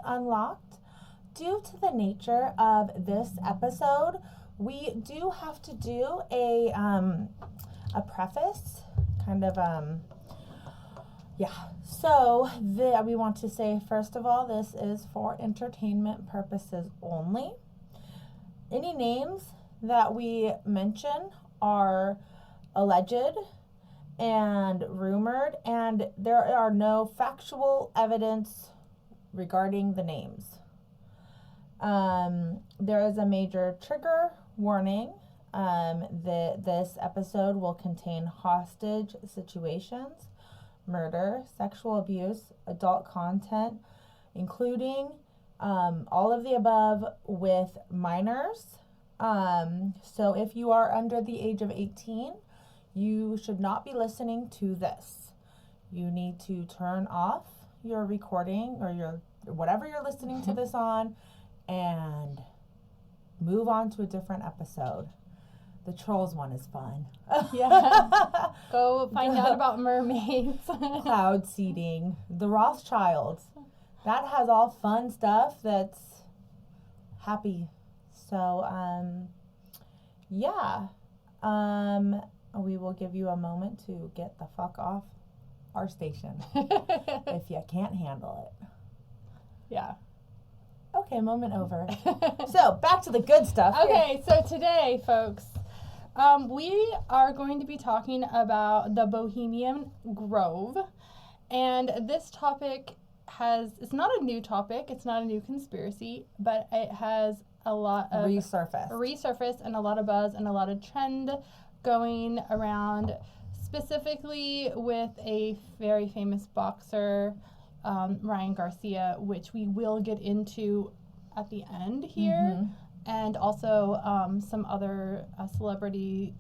Unlocked. Due to the nature of this episode, we do have to do a preface, kind of, So we want to say, first of all, this is for entertainment purposes only. Any names that we mention are alleged and rumored, and there are no factual evidence regarding the names. There is a major trigger warning. This episode will contain hostage situations, murder, sexual abuse, adult content, including all of the above with minors. So if you are under the age of 18, you should not be listening to this. You need to turn off your recording or your whatever you're listening to this on and move on to a different episode. The trolls one is fun. Yeah. Go find out about mermaids. Cloud seeding. The Rothschilds. That has all fun stuff that's happy. So, we will give you a moment to get the fuck off our station if you can't handle it. Yeah. Okay, moment over. So, back to the good stuff. Okay, so today, folks, we are going to be talking about the Bohemian Grove. And this topic it's not a new topic, it's not a new conspiracy, but it has a lot of resurfaced and a lot of buzz and a lot of trend going around, specifically with a very famous boxer, Ryan Garcia, which we will get into at the end here, and also some other celebrity,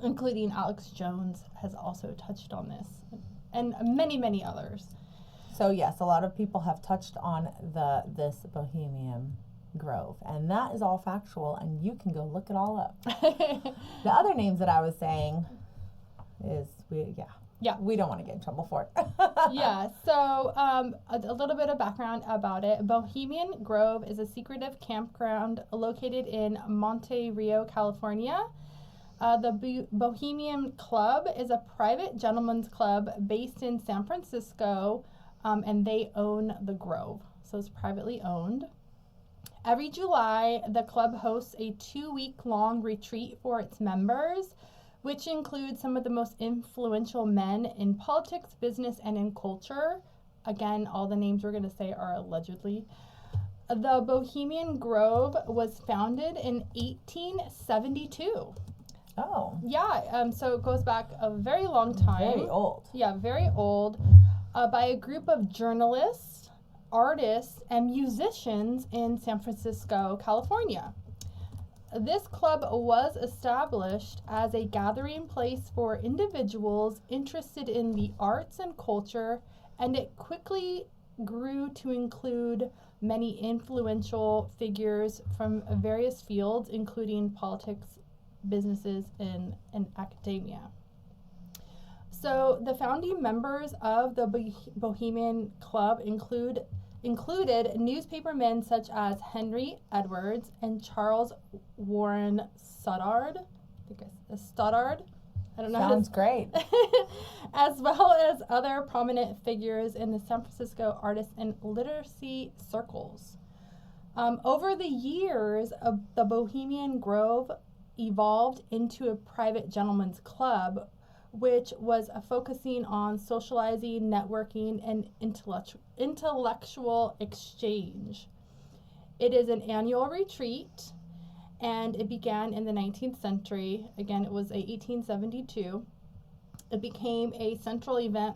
including Alex Jones, has also touched on this, and many, many others. So yes, a lot of people have touched on this Bohemian Grove, and that is all factual, and you can go look it all up. The other names that I was saying is we don't want to get in trouble for it. Yeah, so a little bit of background about it. Bohemian Grove is a secretive campground located in Monte Rio, California. The Bohemian Club is a private gentleman's club based in San Francisco, and they own the Grove, so it's privately owned. Every July, the club hosts a 2-week-long retreat for its members, which includes some of the most influential men in politics, business, and in culture. Again, all the names we're going to say are allegedly. The Bohemian Grove was founded in 1872. Oh. Yeah, so it goes back a very long time. Very old. Yeah, very old. By a group of journalists, artists, and musicians in San Francisco, California. This club was established as a gathering place for individuals interested in the arts and culture, and it quickly grew to include many influential figures from various fields, including politics, businesses, and academia. So the founding members of the Bohemian Club included newspapermen such as Henry Edwards and Charles Warren Stoddard. I don't know. Sounds great. As well as other prominent figures in the San Francisco artists and literacy circles. Over the years, the Bohemian Grove evolved into a private gentleman's club, which was focusing on socializing, networking, and intellectual exchange. It is an annual retreat, and it began in the 19th century. Again, it was 1872. It became a central event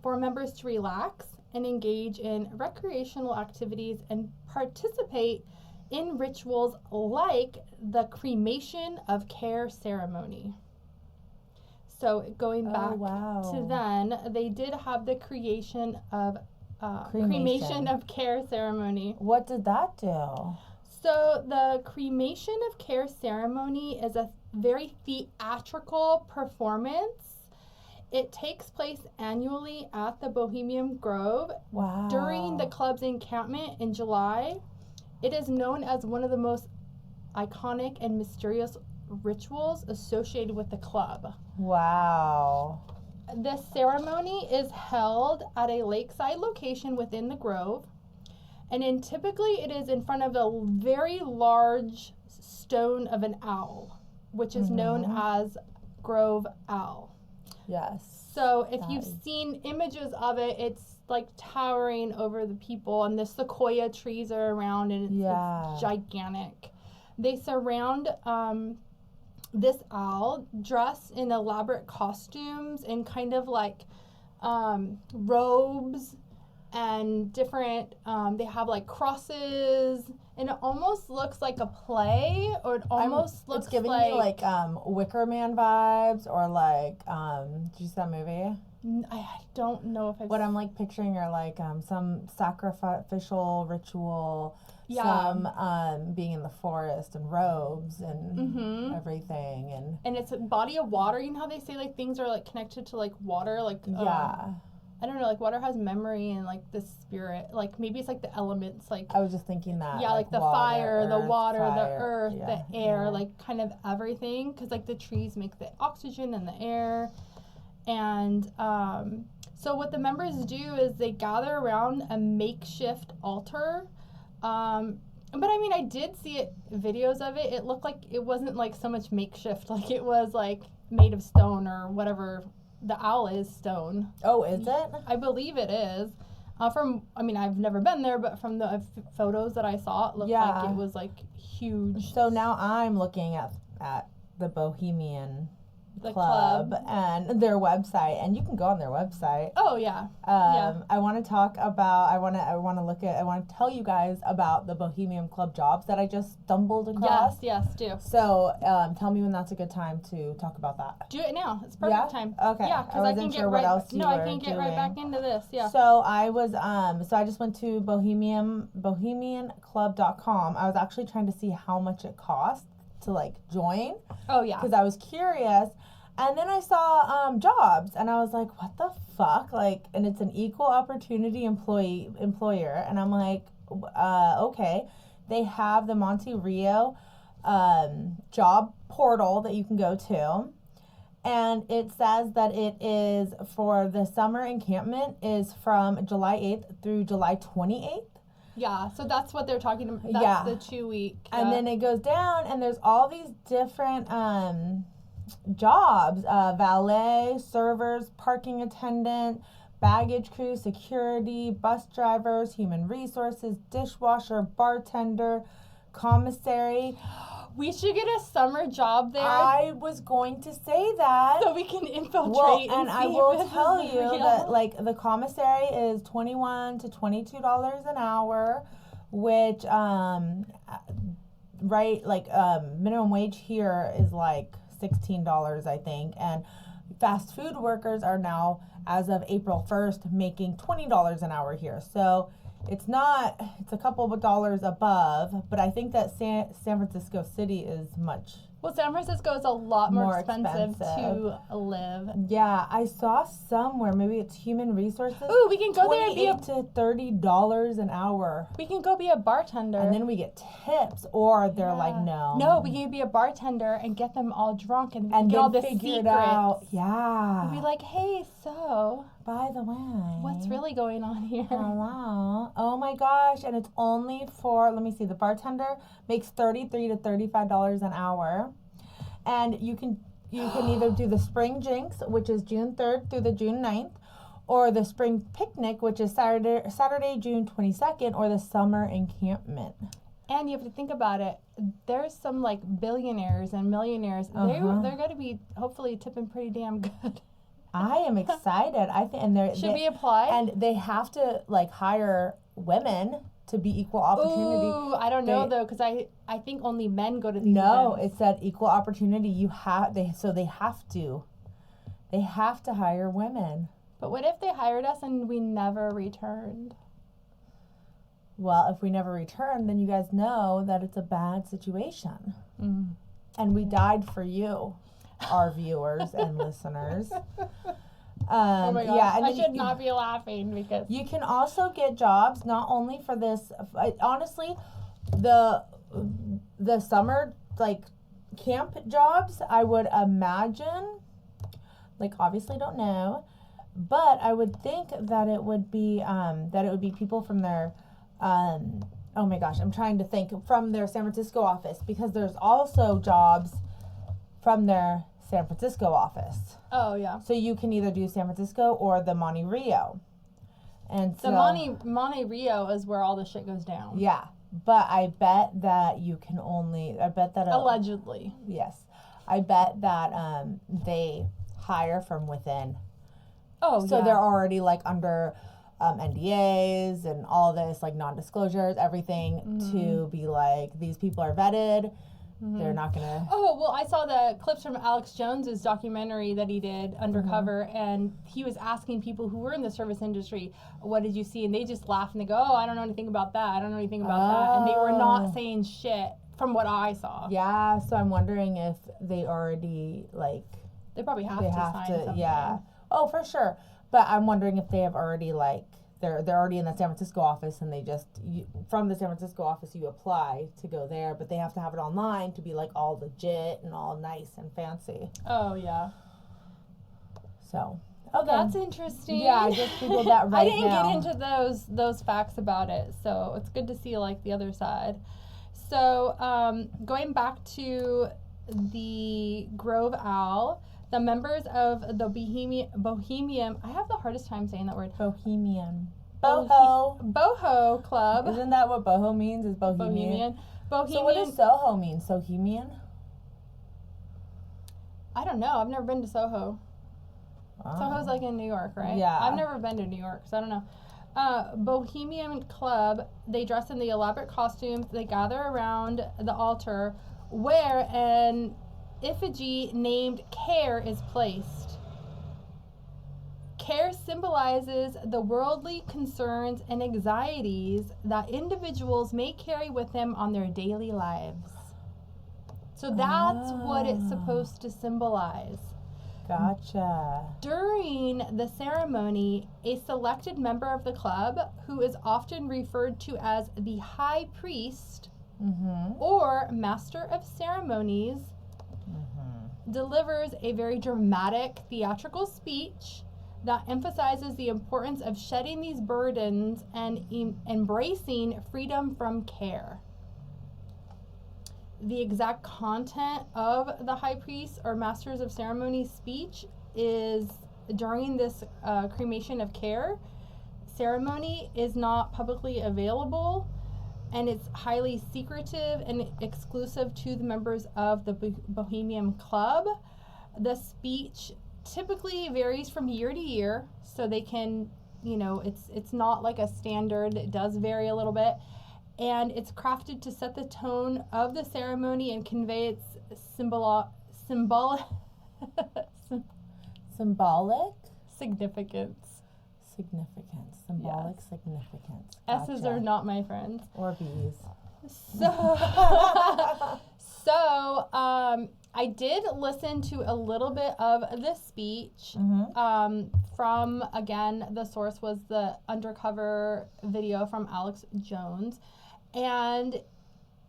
for members to relax and engage in recreational activities and participate in rituals like the cremation of care ceremony. So going back to then, they did have the cremation of care ceremony. What did that do? So the cremation of care ceremony is a very theatrical performance. It takes place annually at the Bohemian Grove Wow. during the club's encampment in July. It is known as one of the most iconic and mysterious rituals associated with the club. Wow. This ceremony is held at a lakeside location within the grove, and typically it is in front of a very large stone of an owl, which is known as Grove Owl. Yes. So if you've seen images of it, it's like towering over the people, and the sequoia trees are around, and it's gigantic. They surround this owl dressed in elaborate costumes and kind of like robes and different, they have like crosses, and it almost looks like a play, or it almost looks it's giving like... me like Wicker Man vibes, or like, did you see that movie? I don't know if I've... What I'm like picturing are like some sacrificial ritual, some being in the forest and robes and everything, and it's a body of water. You know how they say like things are like connected to like water, like I don't know, like water has memory and like the spirit, like maybe it's like the elements, like I was just thinking that, like the water, fire, the water, the earth, yeah, the air, like kind of everything, because like the trees make the oxygen and the air. And so what the members do is they gather around a makeshift altar. But I mean, I did see videos of it. It looked like it wasn't like so much makeshift, like it was like made of stone or whatever. The owl is stone. Oh, is it? I believe it is. I mean, I've never been there, but from the photos that I saw, it looked like it was like huge. So now I'm looking at the Bohemian the Club and their website, and you can go on their website. Oh yeah. I want to talk about. I want to tell you guys about the Bohemian Club jobs that I just stumbled across. Yes, do. So, tell me when that's a good time to talk about that. Do it now. It's perfect time. Okay. Yeah, because I can get right. I can get right back into this. Yeah. So I was so I just went to bohemianclub.com. I was actually trying to see how much it cost to like join. Oh yeah. Because I was curious. And then I saw jobs, and I was like, what the fuck? Like, and it's an equal opportunity employer. And I'm like, okay. They have the Monte Rio job portal that you can go to. And it says that it is for the summer encampment is from July 8th through July 28th. Yeah, so that's what they're talking about. That's the 2 week. And then it goes down, and there's all these different jobs, valet, servers, parking attendant, baggage crew, security, bus drivers, human resources, dishwasher, bartender, commissary. We should get a summer job there. I was going to say that. So we can infiltrate. And I will tell you that like the commissary is $21 to $22 an hour, which minimum wage here is like $16, I think, and fast food workers are now, as of April 1st, making $20 an hour here. So it's a couple of dollars above, but I think that San Francisco City is much. Well, San Francisco is a lot more expensive to live. Yeah, I saw somewhere, maybe it's human resources. Ooh, we can go there and be to $30 an hour. We can go be a bartender. And then we get tips, or they're like, no. No, we can be a bartender and get them all drunk and get all the secrets. It out. Yeah. And be like, hey, so, by the way, what's really going on here? Hello. Oh my gosh, and it's only for, let me see, the bartender makes $33 to $35 an hour. And you can either do the spring jinx, which is June 3rd through the June 9th, or the spring picnic, which is Saturday June 22nd, or the summer encampment. And you have to think about it. There's some like billionaires and millionaires. They're going to be hopefully tipping pretty damn good. I am excited. I think, and should we apply? And they have to like hire women to be equal opportunity. Ooh, I don't know though, because I think only men go to these events. It said equal opportunity. They have to hire women. But what if they hired us and we never returned? Well, if we never return, then you guys know that it's a bad situation. And we died for you, our viewers and listeners. Oh my gosh, yeah, and I then should not be laughing because you can also get jobs not only for this. Honestly, the summer like camp jobs, I would imagine. Like obviously don't know, but I would think that it would be people from their oh my gosh, I'm trying to think from their San Francisco office, because there's also jobs from their San Francisco office. oh yeah. So you can either do San Francisco or the Monte Rio. And so The Monte Rio is where all the shit goes down. yeah, but I bet that Allegedly. yes. I bet that they hire from within. Oh, So yeah. they're already like under NDAs and all this like non-disclosures, everything to be like, these people are vetted. They're not gonna. Oh, well, I saw the clips from Alex Jones's documentary that he did undercover, and he was asking people who were in the service industry, what did you see? And they just laughed and they go, oh, I don't know anything about that. I don't know anything about that. And they were not saying shit from what I saw. Yeah, so I'm wondering if they already like. They probably have to sign something. Yeah. Oh, for sure. But I'm wondering if they have already like they're already in the San Francisco office, and they just from the San Francisco office you apply to go there, but they have to have it online to be like all legit and all nice and fancy. Oh, yeah. So. Oh, Okay. that's interesting. Yeah, I just googled that right I didn't now. get into those facts about it, so it's good to see like the other side. So going back to the Grove Owl, the members of the Bohemian, I have the hardest time saying that word. Bohemian. Boho. Boho Club. Isn't that what boho means? Is bohemian? Bohemian. So what does Soho mean? Sohemian? I don't know. I've never been to Soho. Oh. Soho's like in New York, right? Yeah. I've never been to New York, so I don't know. Bohemian Club, they dress in the elaborate costumes. They gather around the altar where an effigy named Care is placed. Care symbolizes the worldly concerns and anxieties that individuals may carry with them on their daily lives. So that's what it's supposed to symbolize. Gotcha. During the ceremony, a selected member of the club, who is often referred to as the high priest or master of ceremonies, delivers a very dramatic theatrical speech that emphasizes the importance of shedding these burdens and embracing freedom from care. The exact content of the high priest or masters of ceremonies speech is during this cremation of care ceremony is not publicly available, and it's highly secretive and exclusive to the members of the Bohemian Club. The speech typically varies from year to year, so they can, it's not like a standard. It does vary a little bit. And it's crafted to set the tone of the ceremony and convey its symbolic significance. Symbolic significance. S's Gotcha. are not my friends. Or B's. So I did listen to a little bit of this speech from, again, the source was the undercover video from Alex Jones. And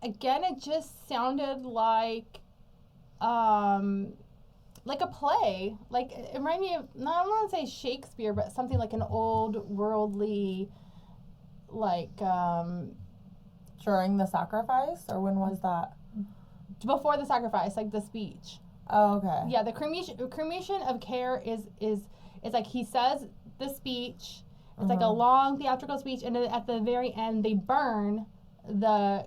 again, it just sounded like a play. Like, it reminded me of, I don't want to say Shakespeare, but something like an old worldly, like, During the sacrifice, or when was that? before the sacrifice, like the speech. Oh, okay. Yeah, the cremation of care is like he says the speech. It's like a long theatrical speech, and then at the very end they burn the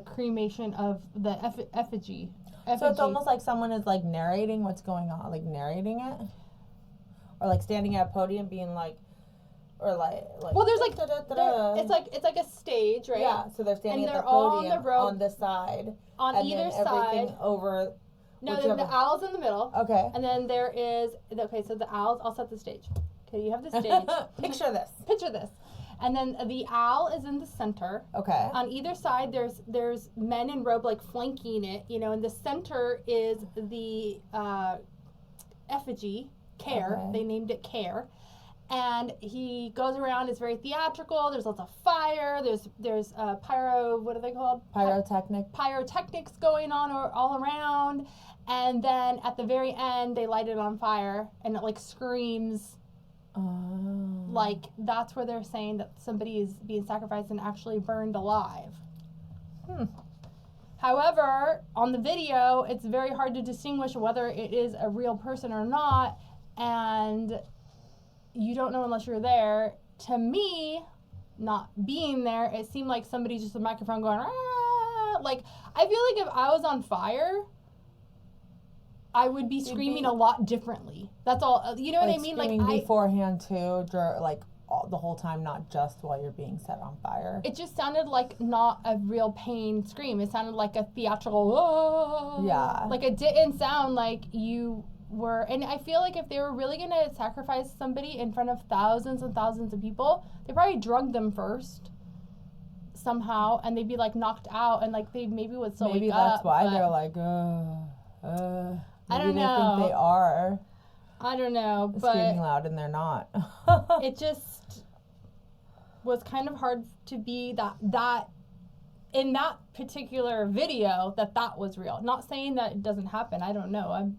cremation of the effigy. So it's almost like someone is like narrating what's going on, like narrating it, or like standing at a podium being like, or like. Well, there's like it's like a stage, right? Yeah. So they're standing And at they're the all podium on the rope. on this side. On and either then everything side. over. No, whichever. then the owl's in the middle. Okay. And then there is so the owls. I'll set the stage. Okay, you have the stage. Picture this. Picture this. And then the owl is in the center. Okay. On either side, there's men in robe like flanking it, and the center is the effigy, Care. Okay. They named it Care. And he goes around, it's very theatrical, there's lots of fire, there's what are they called? Pyrotechnics going on all around. And then at the very end, they light it on fire, and it like screams. Like, that's where they're saying that somebody is being sacrificed and actually burned alive. However, on the video, it's very hard to distinguish whether it is a real person or not, and you don't know unless you're there. To me, not being there, it seemed like somebody just with a microphone going, ah! Like, I feel like if I was on fire, I would be screaming a lot differently. That's all. You know what I mean? Like, beforehand too, like the whole time, not just while you're being set on fire. It just sounded like not a real pain scream. It sounded like a theatrical. Whoa. Yeah. Like, it didn't sound like you were. And I feel like if they were really gonna sacrifice somebody in front of thousands and thousands of people, they probably drugged them first somehow, and they'd be like knocked out, and like they maybe would still wake up. Maybe that's why they're like, I don't know. They think they are. I don't know, but screaming loud and they're not. It just was kind of hard to be that in that particular video that was real. Not saying that it doesn't happen. I don't know. I've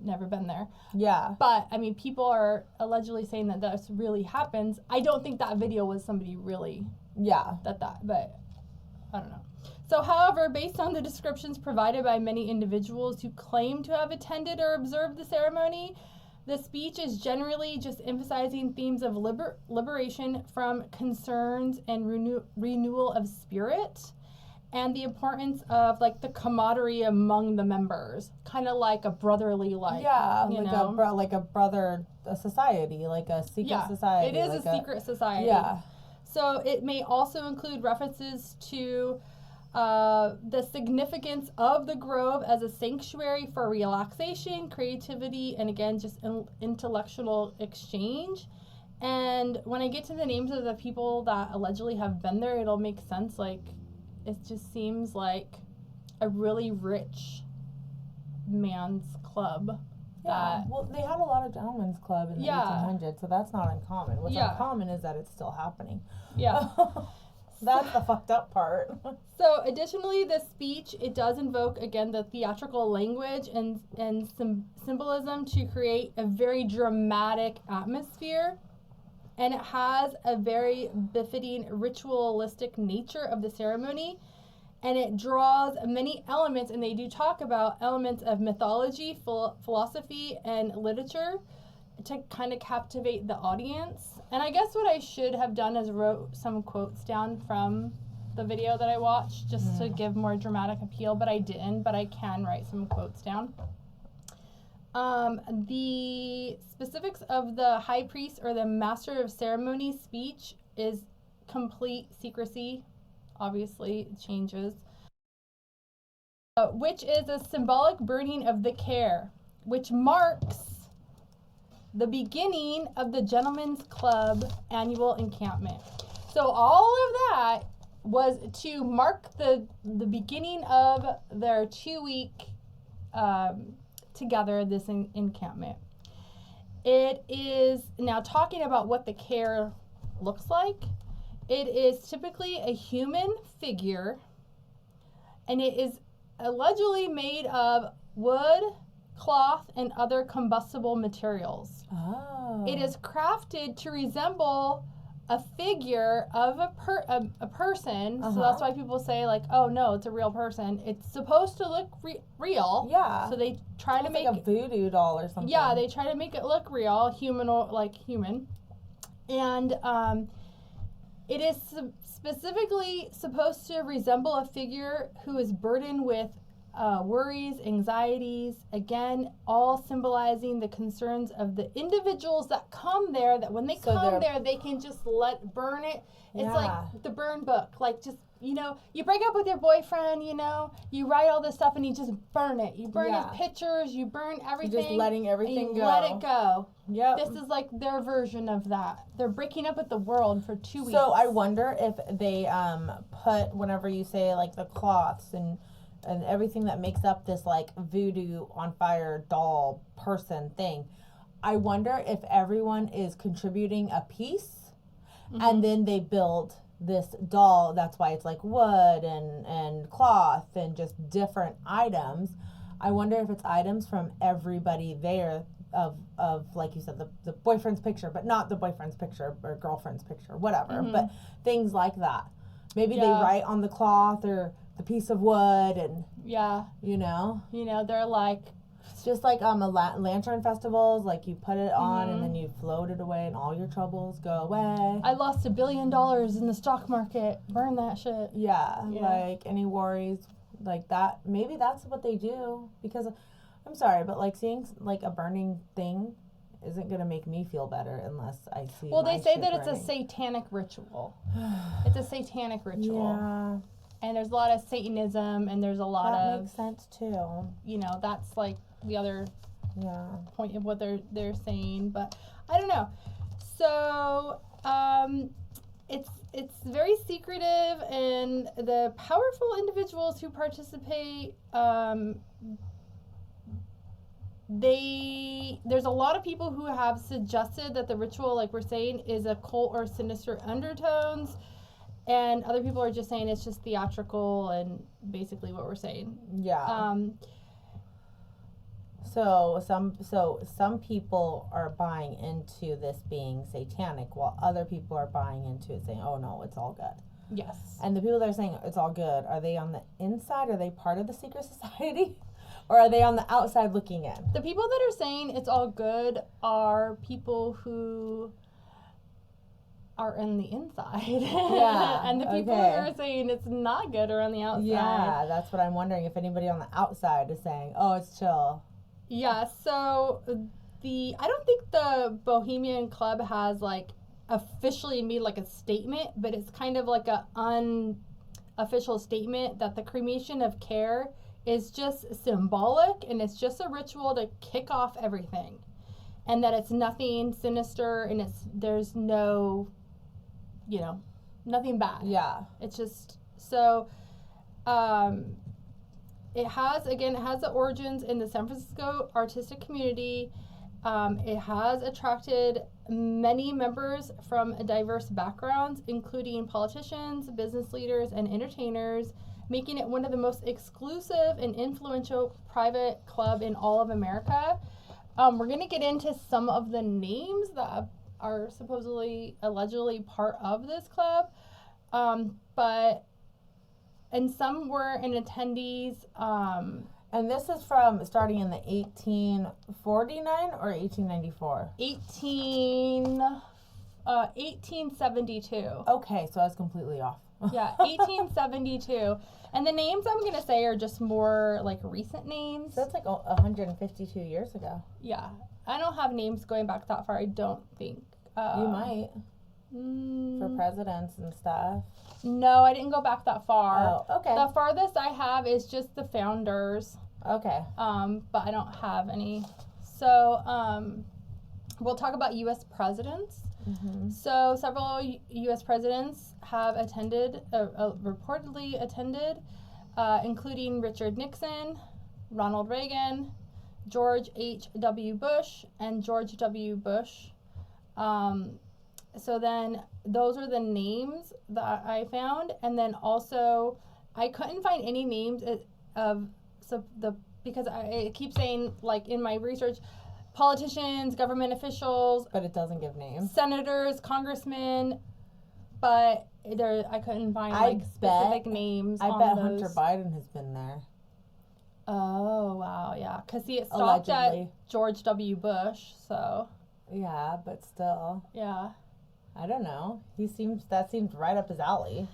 never been there. Yeah. But I mean, people are allegedly saying that this really happens. I don't think that video was somebody really. Yeah. But I don't know. So, however, based on the descriptions provided by many individuals who claim to have attended or observed the ceremony, the speech is generally just emphasizing themes of liberation from concerns and renewal of spirit, and the importance of like the camaraderie among the members, kind of like a brotherly a society, like a secret society. It is a secret society. Yeah. So it may also include references to the significance of the Grove as a sanctuary for relaxation, creativity, and again, just intellectual exchange. And when I get to the names of the people that allegedly have been there, it'll make sense. Like, it just seems like a really rich man's club. Yeah, well, they had a lot of gentlemen's club in the 1800s, so that's not uncommon. What's uncommon is that it's still happening. Yeah. That's the fucked up part. So, additionally, this speech, it does invoke, again, the theatrical language and symbolism to create a very dramatic atmosphere. And it has a very befitting ritualistic nature of the ceremony. And it draws many elements, and they do talk about elements of mythology, philosophy, and literature to kind of captivate the audience. And I guess what I should have done is wrote some quotes down from the video that I watched just to give more dramatic appeal, but I didn't, but I can write some quotes down. The specifics of the high priest or the master of ceremony speech is complete secrecy. Obviously, it changes. Which is a symbolic burning of the care, which marks the beginning of the Gentlemen's Club annual encampment. So all of that was to mark the beginning of their 2-week together, this encampment. It is, now talking about what the care looks like, it is typically a human figure, and it is allegedly made of wood, cloth, and other combustible materials. Oh. It is crafted to resemble a figure of a person. So that's why people say, like, oh no, it's a real person. It's supposed to look real. Yeah. So they try to make like a voodoo doll or something. Yeah, they try to make it look real, human. And it is specifically supposed to resemble a figure who is burdened with worries, anxieties, again, all symbolizing the concerns of the individuals that come there, that when they come there, they can just burn it. It's like the burn book. Like, just, you break up with your boyfriend, you write all this stuff and you just burn it. You burn his pictures, you burn everything. You're just letting everything go. Let it go. Yep. This is like their version of that. They're breaking up with the world for 2 weeks. So I wonder if they put, whenever you say like the cloths and everything that makes up this like voodoo on fire doll person thing, I wonder if everyone is contributing a piece, Mm-hmm. and then they build this doll. That's why it's like wood and cloth and just different items. I wonder if it's items from everybody there of like you said, the boyfriend's picture, but not the boyfriend's picture or girlfriend's picture, whatever. Mm-hmm. But things like that. Maybe they Yeah. write on the cloth or the piece of wood, and Yeah. you know, They're like, it's just like lantern festivals. Like you put it on Mhm. and then you float it away, and all your troubles go away. I lost $1 billion in the stock market. Burn that shit. Yeah, Yeah. like any worries like that. Maybe that's what they do, because I'm sorry, but like seeing like a burning thing isn't gonna make me feel better unless I see. Well, they my say shit that it's a burning. satanic ritual. It's a satanic ritual. Yeah, And there's a lot of Satanism, and there's a lot that of, makes sense too. that's like the other Yeah. point of what they're saying. But I don't know. So it's very secretive, and the powerful individuals who participate, there's a lot of people who have suggested that the ritual, like we're saying, is occult or sinister undertones, and other people are just saying it's just theatrical, and basically what we're saying. Yeah. So some people are buying into this being satanic, while other people are buying into it, saying, "Oh no, it's all good." Yes. And the people that are saying it's all good, are they on the inside? Are they part of the secret society? Or are they on the outside looking in? The people that are saying it's all good are people who are in the inside. Yeah, And the people okay. who are saying it's not good are on the outside. Yeah, that's what I'm wondering, if anybody on the outside is saying, "Oh, it's chill." Yeah, so I don't think the Bohemian Club has like officially made like a statement, but it's kind of like a unofficial statement that the cremation of care is just symbolic, and it's just a ritual to kick off everything, and that it's nothing sinister, and there's no, nothing bad. Yeah. It's just so. It has the origins in the San Francisco artistic community. It has attracted many members from diverse backgrounds, including politicians, business leaders, and entertainers, making it one of the most exclusive and influential private club in all of America. We're going to get into some of the names that are allegedly part of this club, and some were in attendees. And this is from starting in the 1849 or 1894? 1872. Okay, so I was completely off. Yeah, 1872. And the names I'm going to say are just more like recent names. So that's like 152 years ago. Yeah. I don't have names going back that far, I don't think. You might, for presidents and stuff. No, I didn't go back that far. Oh, okay. The farthest I have is just the founders. Okay. But I don't have any. So, we'll talk about U.S. presidents. Mm-hmm. So, several U.S. presidents have reportedly attended, including Richard Nixon, Ronald Reagan, George H.W. Bush, and George W. Bush. So then those are the names that I found, and then also I couldn't find any names because it keeps saying, like in my research, politicians, government officials, But it doesn't give names. senators, congressmen, but I couldn't find specific names. I on bet those. Hunter Biden has been there. Oh wow, yeah, because it stopped Allegedly. at George W. Bush, so Yeah, but still, yeah. I don't know. That seems right up his alley.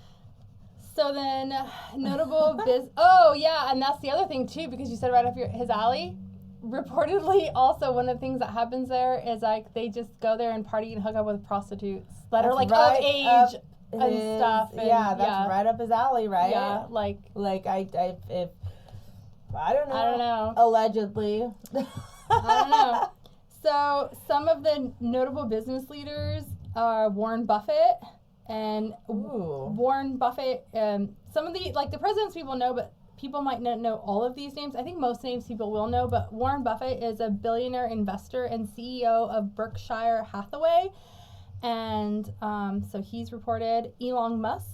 So then, notable oh yeah, and that's the other thing too, because you said right up his alley. Reportedly, also one of the things that happens there is like they just go there and party and hook up with prostitutes that are like of age and stuff. And, yeah, that's right up his alley, right? Yeah, like I don't know. I don't know. Allegedly. I don't know. So some of the notable business leaders are Warren Buffett and Ooh. Warren Buffett. Some of the presidents people know, but people might not know all of these names. I think most names people will know, but Warren Buffett is a billionaire investor and CEO of Berkshire Hathaway. And so he's reported. Elon Musk.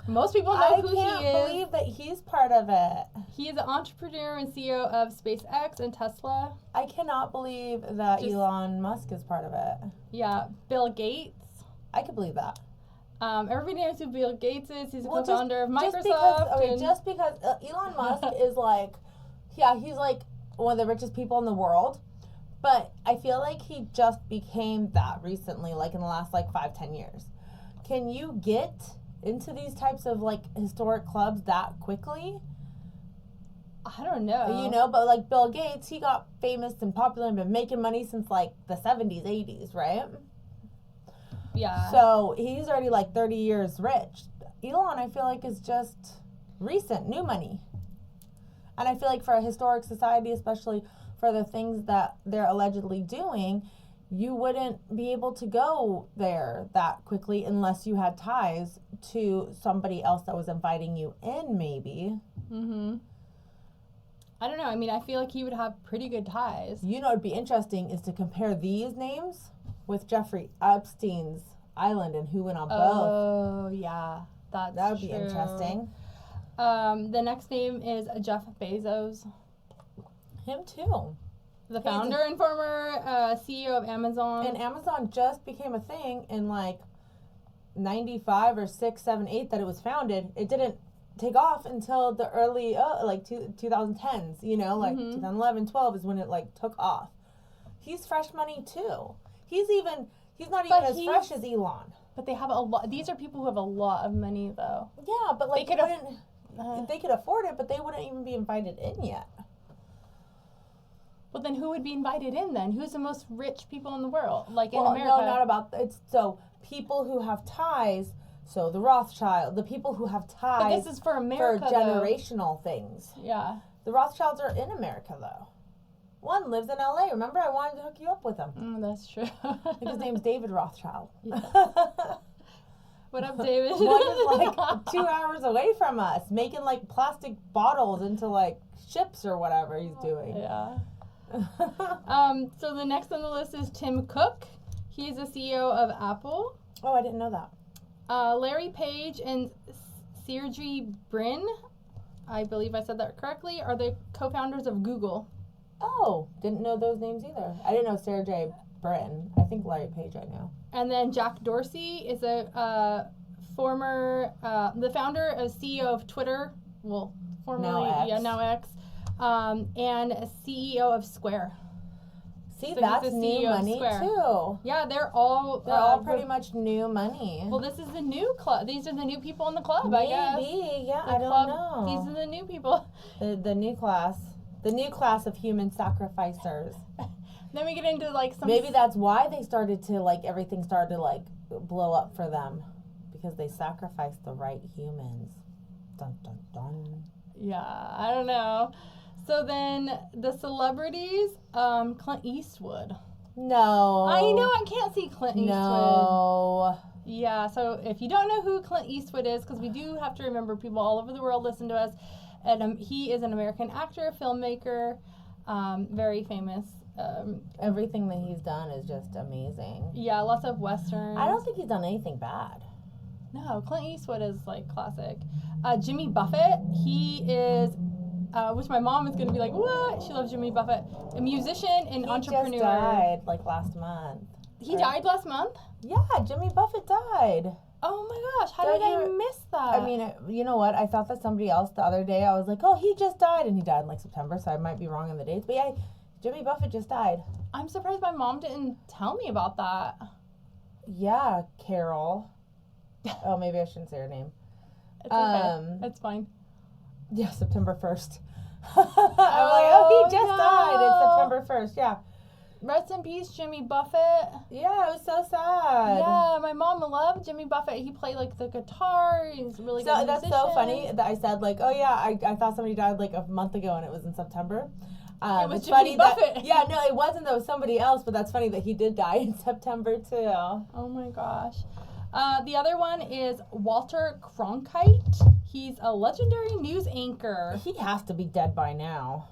Most people know who he is. I can't believe that he's part of it. He is an entrepreneur and CEO of SpaceX and Tesla. I cannot believe that Elon Musk is part of it. Yeah. Bill Gates. I could believe that. Everybody knows who Bill Gates is. He's a co-founder of Microsoft. Just because Elon Musk is like, yeah, he's like one of the richest people in the world. But I feel like he just became that recently, like in the last 5-10 years. Can you get into these types of historic clubs that quickly? I don't know. You know, but Bill Gates, he got famous and popular and been making money since the 70s, 80s, right? Yeah. So he's already 30 years rich. Elon, I feel like, is just recent, new money. And I feel like for a historic society, especially for the things that they're allegedly doing, you wouldn't be able to go there that quickly unless you had ties to somebody else that was inviting you in, maybe. Mm-hmm. I don't know. I mean, I feel like he would have pretty good ties. You know what would be interesting is to compare these names with Jeffrey Epstein's island and who went on both. Oh, yeah. That would be interesting. The next name is Jeff Bezos. Him too. The founder and former CEO of Amazon. And Amazon just became a thing in 95 or 6, 7, 8 that it was founded. It didn't take off until the early 2010s, 2011, 12 is when it took off. He's fresh money too. He's not even as fresh as Elon. But they have a lot. These are people who have a lot of money, though. Yeah, but they could afford it, but they wouldn't even be invited in yet. Well, then who would be invited in then? Who's the most rich people in the world? In America? No, not about it's so people who have ties. So the Rothschild, the people who have ties. But this is for America, for generational things. Yeah. The Rothschilds are in America though. One lives in LA. Remember, I wanted to hook you up with him. That's true. I think his name's David Rothschild. Yeah. What up, David? One is 2 hours away from us, making plastic bottles into ships or whatever he's doing. Yeah. So the next on the list is Tim Cook. He's the CEO of Apple. Oh, I didn't know that. Larry Page and Sergey Brin, I believe I said that correctly, are the co-founders of Google. Oh, didn't know those names either. I didn't know Sergey Brin. I think Larry Page I know. And then Jack Dorsey is a former, the founder and CEO of Twitter. Well, formerly, now X. And CEO of Square. See, so that's new money too. Yeah, they're all pretty much new money. Well, this is the new club. These are the new people in the club, Maybe, I guess. Yeah, I don't know. These are the new people. The new class. The new class of human sacrificers. Then we get into some... Maybe that's why they started to, everything started to, blow up for them. Because they sacrificed the right humans. Dun, dun, dun. Yeah, I don't know. So then, the celebrities, Clint Eastwood. No. I know, I can't see Clint Eastwood. No. Yeah, so if you don't know who Clint Eastwood is, because we do have to remember people all over the world listen to us, and he is an American actor, filmmaker, very famous. Everything that he's done is just amazing. Yeah, lots of westerns. I don't think he's done anything bad. No, Clint Eastwood is classic. Jimmy Buffett, he is, which my mom is going to be like, what? She loves Jimmy Buffett. A musician and entrepreneur. He just died last month. He died last month? Yeah, Jimmy Buffett died. Oh my gosh, how did I miss that? I mean, you know what? I thought that somebody else the other day, I was like, oh, he just died. And he died in September, so I might be wrong on the dates. But yeah, Jimmy Buffett just died. I'm surprised my mom didn't tell me about that. Yeah, Carol. Oh, maybe I shouldn't say her name. It's okay. It's fine. Yeah, September 1st. I'm oh, he just died. It's September 1st, yeah. Rest in peace, Jimmy Buffett. Yeah, it was so sad. Yeah, my mom loved Jimmy Buffett. He played the guitar. He's really good musician. That's so funny that I said oh yeah, I thought somebody died a month ago and it was in September. It was Jimmy Buffett. Yeah, no, it wasn't. That was somebody else. But that's funny that he did die in September too. Oh my gosh. The other one is Walter Cronkite. He's a legendary news anchor. He has to be dead by now.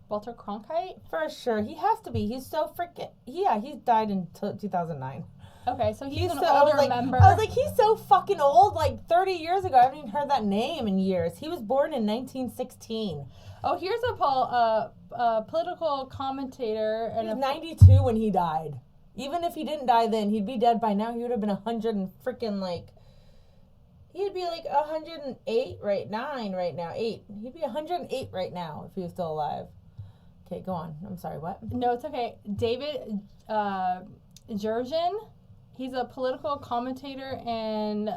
Walter Cronkite? For sure. He has to be. He's so freaking... Yeah, he died in 2009. Okay, so he's an so, older member. I was like, he's so fucking old. Like, 30 years ago. I haven't even heard that name in years. He was born in 1916. Oh, here's a political commentator. He was 92 when he died. Even if he didn't die then, he'd be dead by now. He would have been 100 and freaking like... He'd be like 108 right now. He'd be 108 right now if he was still alive. Okay, go on. I'm sorry, what? No, it's okay. David Jurgen. He's a political commentator and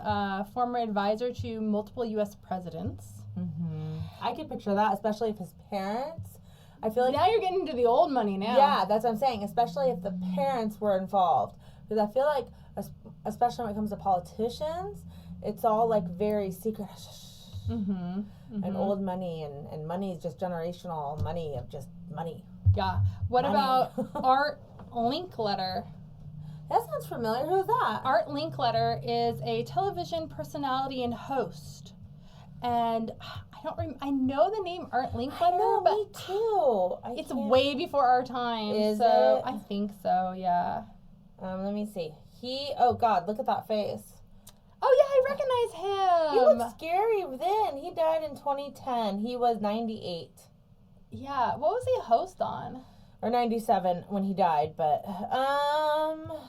former advisor to multiple U.S. presidents. Mm-hmm. I could picture that, especially if his parents... I feel like... Now you're getting into the old money now. Yeah, that's what I'm saying. Especially if the parents were involved. Because I feel like, especially when it comes to politicians, it's all like very secret. Mm-hmm. Mm-hmm. And old money, and money is just generational money of just money. Yeah. What money. about Art Linkletter? That sounds familiar. Who's that? Art Linkletter is a television personality and host. And I know the name Art Linkletter, but me too. It's way before our time. Is so it? I think so, yeah. Let me see. Oh God, look at that face. Oh yeah, I recognize him. He looked scary then. He died in 2010. He was 98. Yeah, what was he a host on? Or 97 when he died, but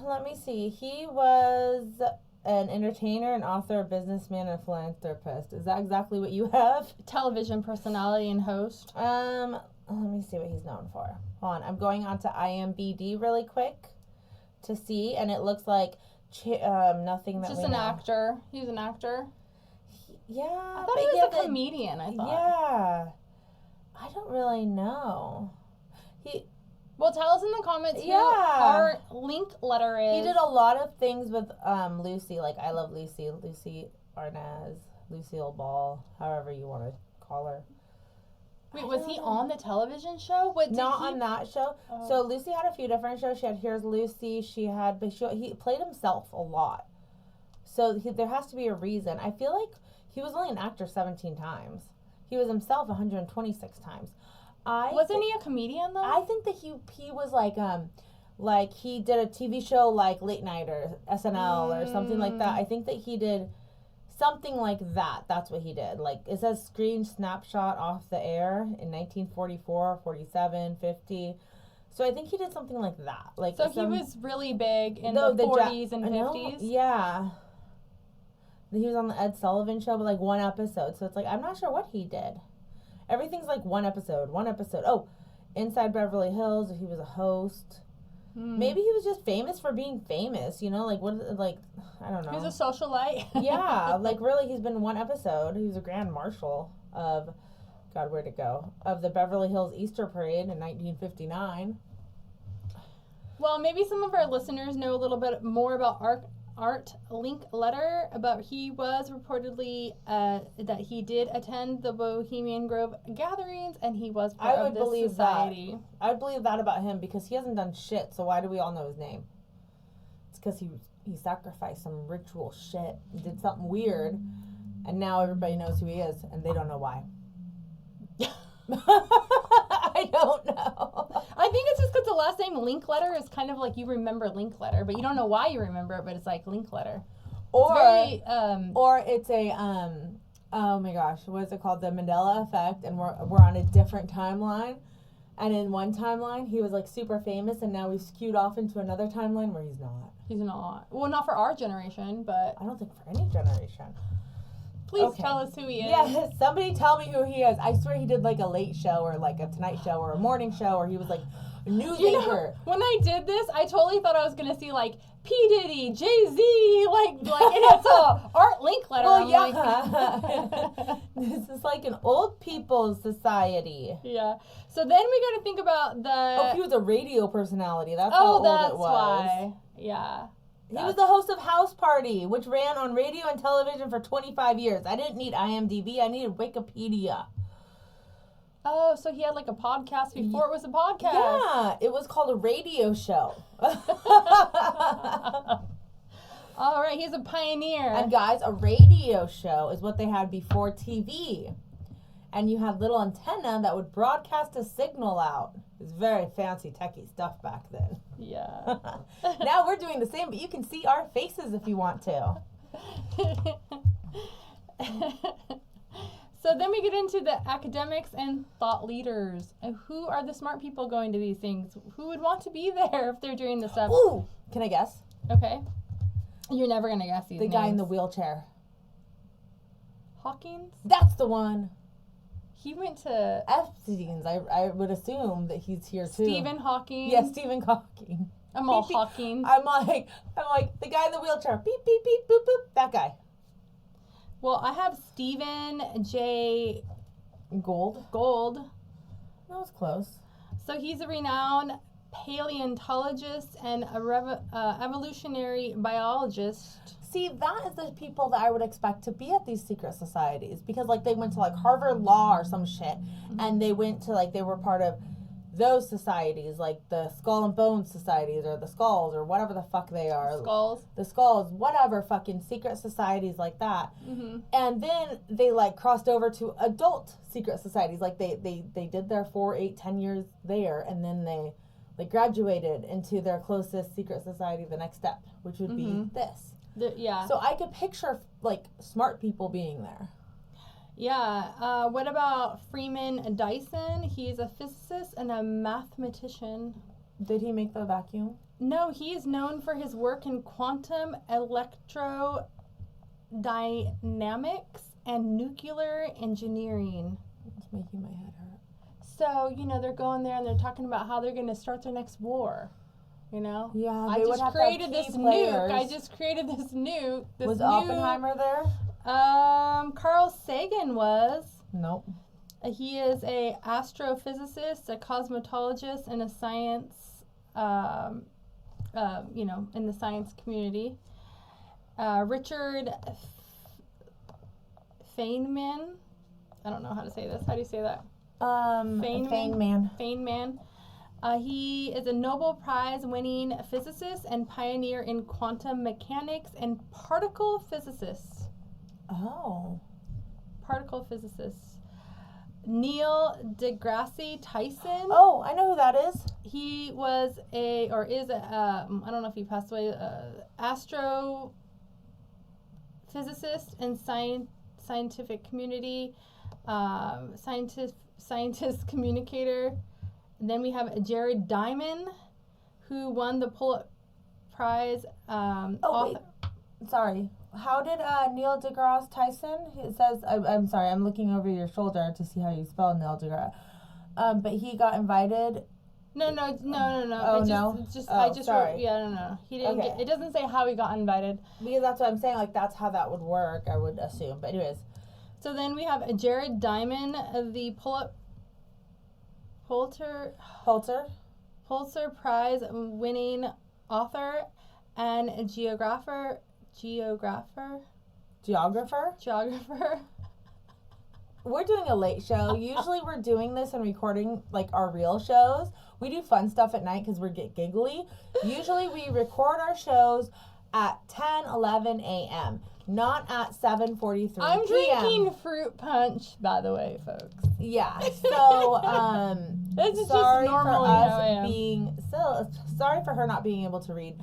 let me see. He was an entertainer, an author, a businessman, and a philanthropist. Is that exactly what you have? Television personality and host. Let me see what he's known for. Hold on, I'm going on to IMDb really quick to see, and it looks like nothing that Just we an know. actor. He's an actor. Yeah, I thought he was a comedian. I thought. Yeah, I don't really know. Well, tell us in the comments who Yeah. our Linkletter is. He did a lot of things with Lucy, like I Love Lucy, Lucy Arnaz, Lucille Ball, however you want to call her. Wait, was he on the television show? Not on that show. Oh. So Lucy had a few different shows. She had Here's Lucy. He played himself a lot. So there has to be a reason. I feel like he was only an actor 17 times. He was himself 126 times. Wasn't he a comedian though? I think that he was like he did a TV show like Late Night or SNL or something like that. I think that he did something like that. That's what he did. Like it says screen snapshot off the air in 1944, 47, 50. So I think he did something like that. Like so he was really big in the 40s and 50s. Yeah. He was on the Ed Sullivan Show, but like one episode. So it's like I'm not sure what he did. Everything's like one episode. Oh, Inside Beverly Hills, he was a host. Maybe he was just famous for being famous, you know? Like, I don't know. He's a socialite. Yeah, like really, he's been one episode. He was a Grand Marshal of, God, where'd it go? Of the Beverly Hills Easter Parade in 1959. Well, maybe some of our listeners know a little bit more about Art Linkletter, but he was reportedly that he did attend the Bohemian Grove gatherings, and he was part of this society. I would believe that about him because he hasn't done shit. So why do we all know his name? It's because he sacrificed some ritual shit, he did something weird, and now everybody knows who he is, and they don't know why. I don't know. I think it's just because the last name Linkletter is kind of like you remember Linkletter, but you don't know why you remember it, but it's like Linkletter. Or It's it's a oh my gosh, what is it called? The Mandela effect, and we're on a different timeline. And in one timeline, he was like super famous, and now he's skewed off into another timeline where he's not. He's not. Well, not for our generation, but I don't think for any generation. Please tell us who he is. Yeah, somebody tell me who he is. I swear he did like a late show or like a Tonight Show or a morning show, or he was like a news anchor. When I did this, I totally thought I was gonna see like P. Diddy, Jay-Z, like, and it's Art Linkletter. Well, yeah. This is like an old people's society. Yeah. So then we got to think about the. He was a radio personality. That's how old it was. Why. Yeah. He was the host of House Party, which ran on radio and television for 25 years. I didn't need IMDb. I needed Wikipedia. Oh, so he had like a podcast before it was a podcast. Yeah, it was called a radio show. All right, he's a pioneer. And guys, a radio show is what they had before TV. And you had little antenna that would broadcast a signal out. It was very fancy, techie stuff back then. Yeah. Now we're doing the same, but you can see our faces if you want to. So then we get into the academics and thought leaders. And who are the smart people going to these things? Who would want to be there if they're doing this stuff? Ooh, can I guess? Okay. You're never going to guess these The names. guy in the wheelchair. Hawkins? That's the one. He went to... Epstein's. I would assume that he's here too. Stephen Hawking. Yeah, Stephen Hawking. I'm all Beep, beep. Hawkins. I'm like, the guy in the wheelchair. Beep, beep, beep, boop, boop. That guy. Well, I have Stephen J. Gold. That was close. So he's a renowned paleontologist and a evolutionary biologist. See, that is the people that I would expect to be at these secret societies, because like they went to like Harvard Law or some shit, and they went to like, they were part of those societies, like the Skull and Bones societies, or the Skulls, or whatever the fuck they are. The Skulls, whatever fucking secret societies like that. Mm-hmm. And then they like crossed over to adult secret societies, like they did their 4, 8, 10 years there, and then they graduated into their closest secret society, the next step, which would be this. Yeah. So I could picture like smart people being there. Yeah. What about Freeman Dyson? He's a physicist and a mathematician. Did he make the vacuum? No, he is known for his work in quantum electrodynamics and nuclear engineering. It's making my head hurt. So, they're going there and they're talking about how they're going to start their next war. Yeah, I just created this nuke. Was Oppenheimer there? Carl Sagan was. Nope. He is a astrophysicist, a cosmetologist, and a science, in the science community. Richard Feynman. I don't know how to say this. How do you say that? Feynman. Feynman. He is a Nobel Prize winning physicist and pioneer in quantum mechanics and particle physicist. Oh. Particle physicist. Neil deGrasse Tyson. Oh, I know who that is. He was I don't know if he passed away, astrophysicist and scientific community, scientist communicator. And then we have Jared Diamond, who won the Pulitzer Prize. Wait. Sorry. How did Neil deGrasse Tyson? It says, I'm sorry, I'm looking over your shoulder to see how you spell Neil deGrasse. But he got invited. No. Oh, I just sorry. wrote, no. He didn't Okay. it doesn't say how he got invited. Because that's what I'm saying, like that's how that would work, I would assume. But anyways. So then we have Jared Diamond, the Pulitzer Prize winning author and geographer. We're doing a late show. Usually we're doing this and recording like our real shows. We do fun stuff at night because we get giggly. Usually we record our shows at 10, 11 a.m. Not at 7:43 p.m. I'm drinking fruit punch, by the way, folks. Yeah. So, this is sorry just normally for how I am. Sorry for her not being able to read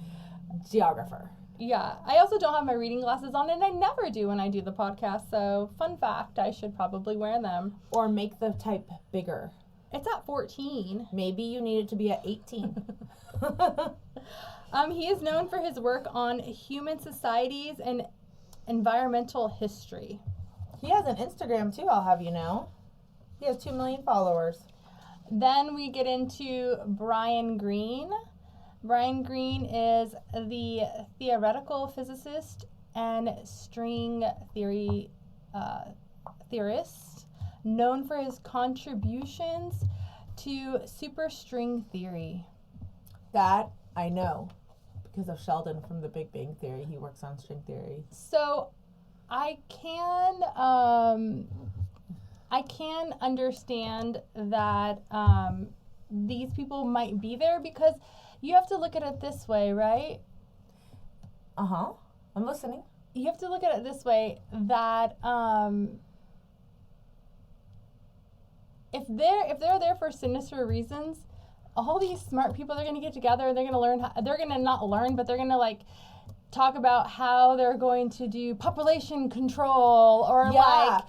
geographer. Yeah. I also don't have my reading glasses on, and I never do when I do the podcast. So, fun fact, I should probably wear them. Or make the type bigger. It's at 14. Maybe you need it to be at 18. He is known for his work on human societies and environmental history. He has an Instagram too, I'll have you know. He has 2 million followers. Then we get into Brian Greene. Brian Greene is the theoretical physicist and string theory theorist, known for his contributions to superstring theory. That I know. Because of Sheldon from The Big Bang Theory, he works on string theory. So, I can understand that these people might be there because you have to look at it this way, right? Uh-huh. I'm listening. You have to look at it this way, that if they're there for sinister reasons, all these smart people, they're going to get together and they're going to learn they're going to not learn, but they're going to like talk about how they're going to do population control or all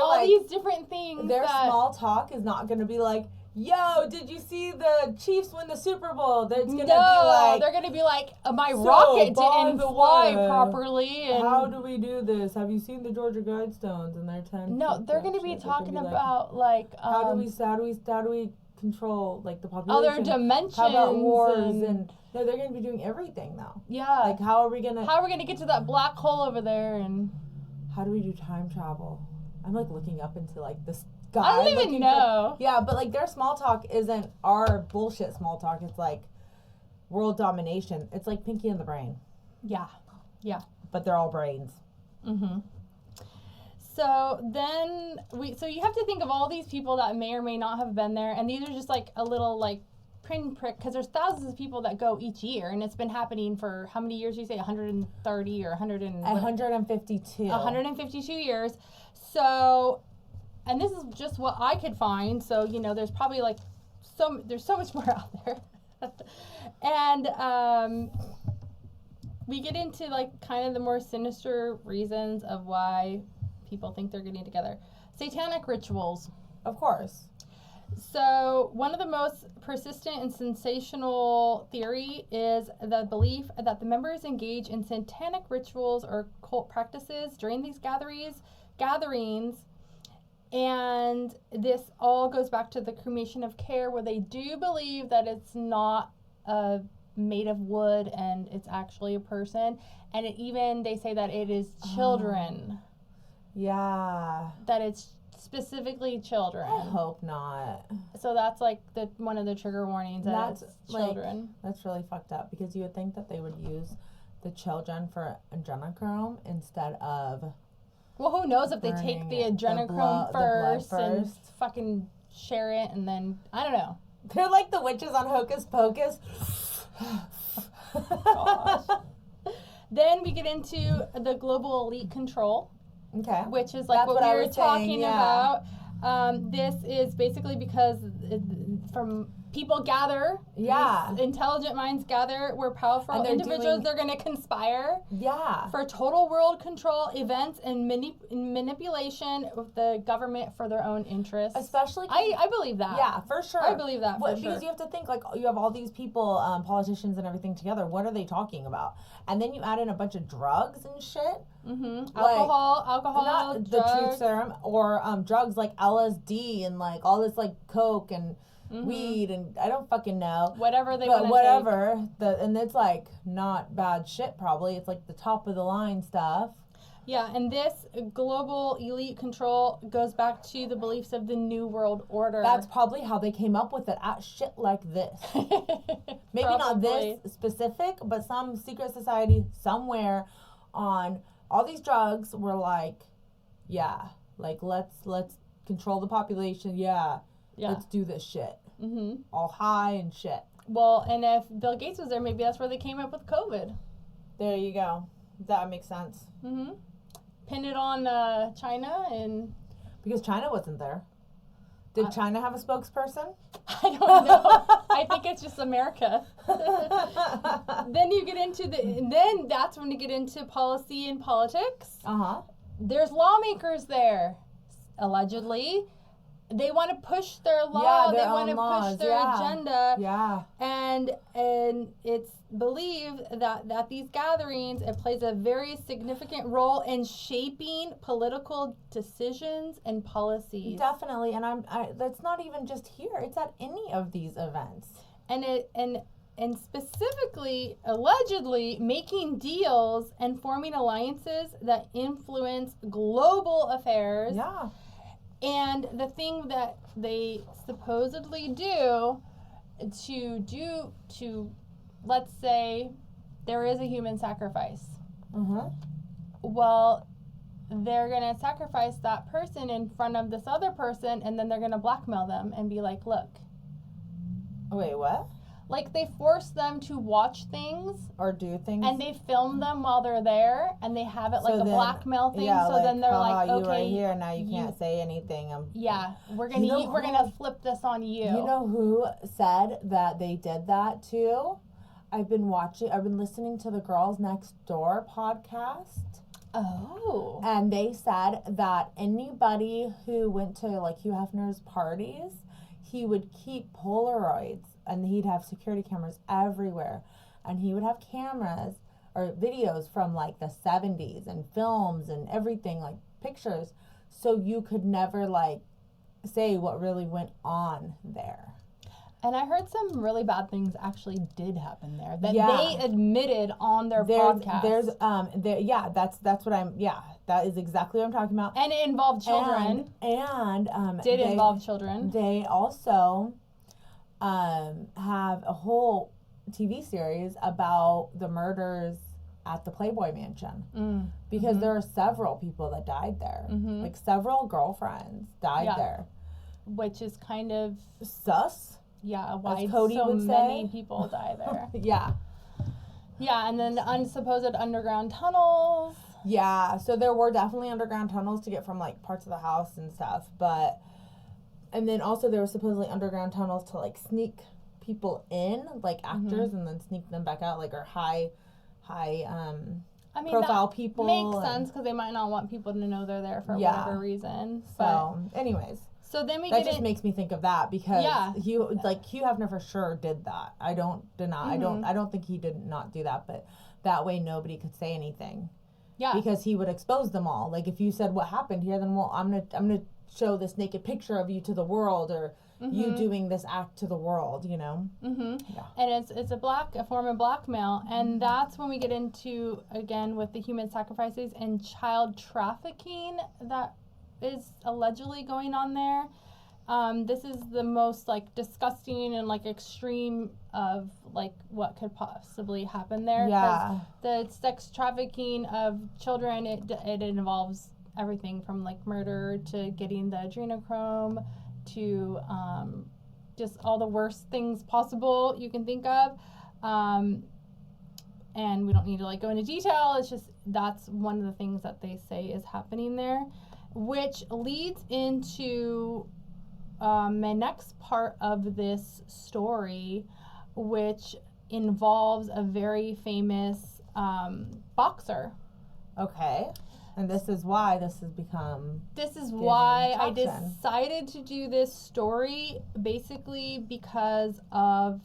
like, these different things. Their small talk is not going to be like, yo, did you see the Chiefs win the Super Bowl? They're going to be like, my rocket didn't fly properly. And how do we do this? Have you seen the Georgia Guidestones and their 10? No, they're going to be talking about like how do we control like the population? Other dimensions. How about wars and no, they're going to be doing everything now. Yeah. Like how are we going to get to that black hole over there, and how do we do time travel? I'm like looking up into like this. I don't even know. Yeah, but like their small talk isn't our bullshit small talk. It's like world domination. It's like Pinky and the Brain. Yeah. Yeah. But they're all brains. Mm-hmm. So then so you have to think of all these people that may or may not have been there, and these are just like a little like pinprick, because there's thousands of people that go each year, and it's been happening for how many years? You say 130 or 152. 152 years. So. And this is just what I could find. So, there's probably like there's so much more out there. And we get into like kind of the more sinister reasons of why people think they're getting together. Satanic rituals. Of course. So one of the most persistent and sensational theory is the belief that the members engage in satanic rituals or cult practices during these gatherings. And this all goes back to the cremation of care, where they do believe that it's not made of wood and it's actually a person. And they say that it is children. Yeah. That it's specifically children. I hope not. So that's like one of the trigger warnings, that it's children. That's really fucked up, because you would think that they would use the children for adrenochrome instead of... Well, who knows if they take the adrenochrome first and fucking share it, and then, I don't know. They're like the witches on Hocus Pocus. Gosh. Then we get into the global elite control. Okay. Which is like what we were talking about. This is basically because from people gather. Yeah. Intelligent minds gather. We're powerful individuals. They're going to conspire. Yeah. For total world control, events, and manipulation of the government for their own interests. Especially... I believe that. Yeah, for sure. I believe that, Because you have to think, like, you have all these people, politicians and everything together. What are they talking about? And then you add in a bunch of drugs and shit. Mm-hmm. Alcohol, not drugs. The truth serum, or drugs like LSD and, like, all this, like, coke and... Mm-hmm. Weed and I don't fucking know. Whatever they want to take. And it's like not bad shit probably. It's like the top of the line stuff. Yeah, and this global elite control goes back to the beliefs of the New World Order. That's probably how they came up with it. Shit like this. Maybe not this specific, but some secret society somewhere on all these drugs were like, yeah, like let's control the population. Yeah. Let's do this shit. Mm-hmm. All high and shit. Well, and if Bill Gates was there, maybe that's where they came up with COVID. There you go. That makes sense. Mm-hmm. Pin it on China and... Because China wasn't there. Did China have a spokesperson? I don't know. I think it's just America. Then you get into then that's when you get into policy and politics. Uh-huh. There's lawmakers there, allegedly. They want to push their law. They want to push their agenda. Yeah. And it's believed that these gatherings, it plays a very significant role in shaping political decisions and policies. Definitely. And that's not even just here. It's at any of these events. And specifically, allegedly, making deals and forming alliances that influence global affairs. Yeah. And the thing that they supposedly do to let's say there is a human sacrifice. Mm-hmm. Well, they're going to sacrifice that person in front of this other person, and then they're going to blackmail them and be like, look. Wait, what? like they force them to watch things or do things, and they film them while they're there, and they have it like a blackmail thing. Yeah, so like, then they're like, you okay, right here, now you can't say anything. Yeah, we're gonna flip this on you. You know who said that they did that too? I've been listening to the Girls Next Door podcast. Oh. And they said that anybody who went to like Hugh Hefner's parties, he would keep Polaroids and he'd have security cameras everywhere. And he would have cameras or videos from like the 70s and films and everything, like pictures. So you could never like say what really went on there. And I heard some really bad things actually did happen there that they admitted on their podcast. That's what that is exactly what I'm talking about. And it involved children. And did involve children. They also have a whole TV series about the murders at the Playboy Mansion. Because there are several people that died there. Like several girlfriends died there. Which is kind of sus. Yeah, why Cody so would many say. people die there. Yeah. Yeah, and then the supposed underground tunnels. Yeah, so there were definitely underground tunnels to get from like parts of the house and stuff, and then also there were supposedly underground tunnels to like sneak people in, like actors, and then sneak them back out, like high profile people. Makes sense because they might not want people to know they're there for whatever reason. So, anyways. So then that just makes me think of that because Hugh Hefner for sure did that. I don't deny. I don't think he did not do that, but that way nobody could say anything. Yeah. Because he would expose them all. Like if you said what happened here, then I'm gonna show this naked picture of you to the world, or you doing this act to the world. You know. Yeah. And it's a form of blackmail, and that's when we get into again with the human sacrifices and child trafficking that is allegedly going on there. This is the most like disgusting and like extreme of like what could possibly happen there. Yeah. The sex trafficking of children, it involves everything from like murder to getting the adrenochrome to just all the worst things possible you can think of. And we don't need to like go into detail. It's just that's one of the things that they say is happening there. Which leads into my next part of this story, which involves a very famous boxer. Okay. And this is why this has become... This is why I decided to do this story, basically because of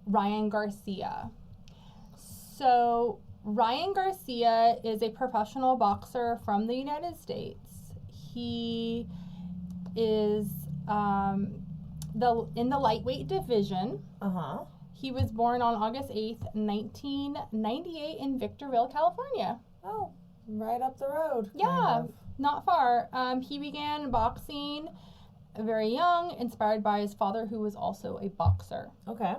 Ryan Garcia. So, Ryan Garcia is a professional boxer from the United States. He is in the lightweight division. He was born on August 8th, 1998 in Victorville, California. Oh, right up the road. Yeah, not far. He began boxing very young, inspired by his father, who was also a boxer. Okay.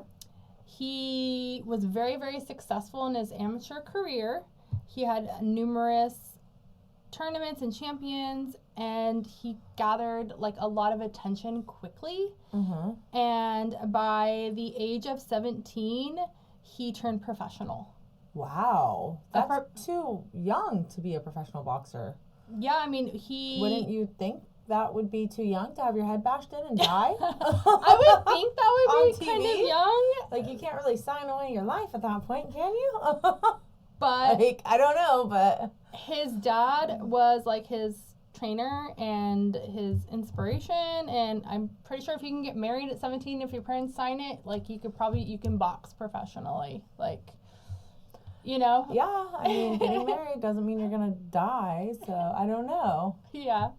He was very, very successful in his amateur career. He had numerous tournaments and champions, and he gathered like a lot of attention quickly. And by the age of 17, he turned professional. Wow, that's too young to be a professional boxer. Yeah, I mean, wouldn't you think that would be too young to have your head bashed in and die? I would think that would be kind of young. Like, you can't really sign away your life at that point, can you? But like, I don't know, but his dad was like his trainer and his inspiration, and I'm pretty sure if you can get married at 17, if your parents sign it, like you can box professionally, like, you know. Yeah, I mean, getting married doesn't mean you're gonna die, so I don't know. Yeah,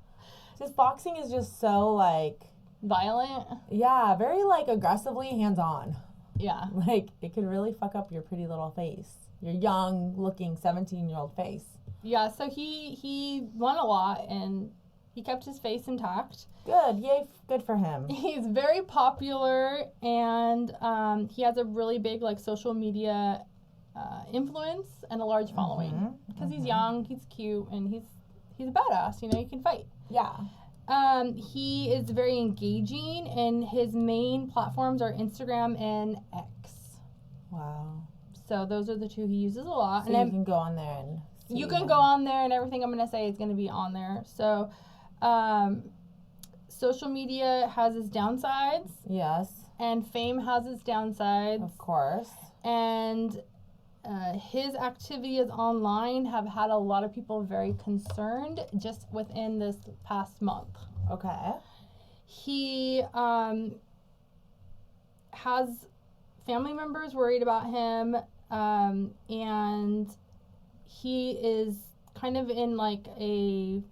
just boxing is just so like violent. Yeah, very like aggressively hands-on. Yeah, like it could really fuck up your pretty little face, your young looking 17-year-old face. Yeah, so he won a lot, and he kept his face intact. Good, yay, good for him. He's very popular, and he has a really big like social media influence and a large following. Because he's young, he's cute, and he's a badass. You know, he can fight. Yeah. He is very engaging, and his main platforms are Instagram and X. Wow. So those are the two he uses a lot. So and you can go on there and see you can him. go on there, and everything I'm going to say is going to be on there. So social media has its downsides. Yes. And fame has its downsides. Of course. And his activities online have had a lot of people very concerned just within this past month. Okay. He has family members worried about him, and he is kind of in like a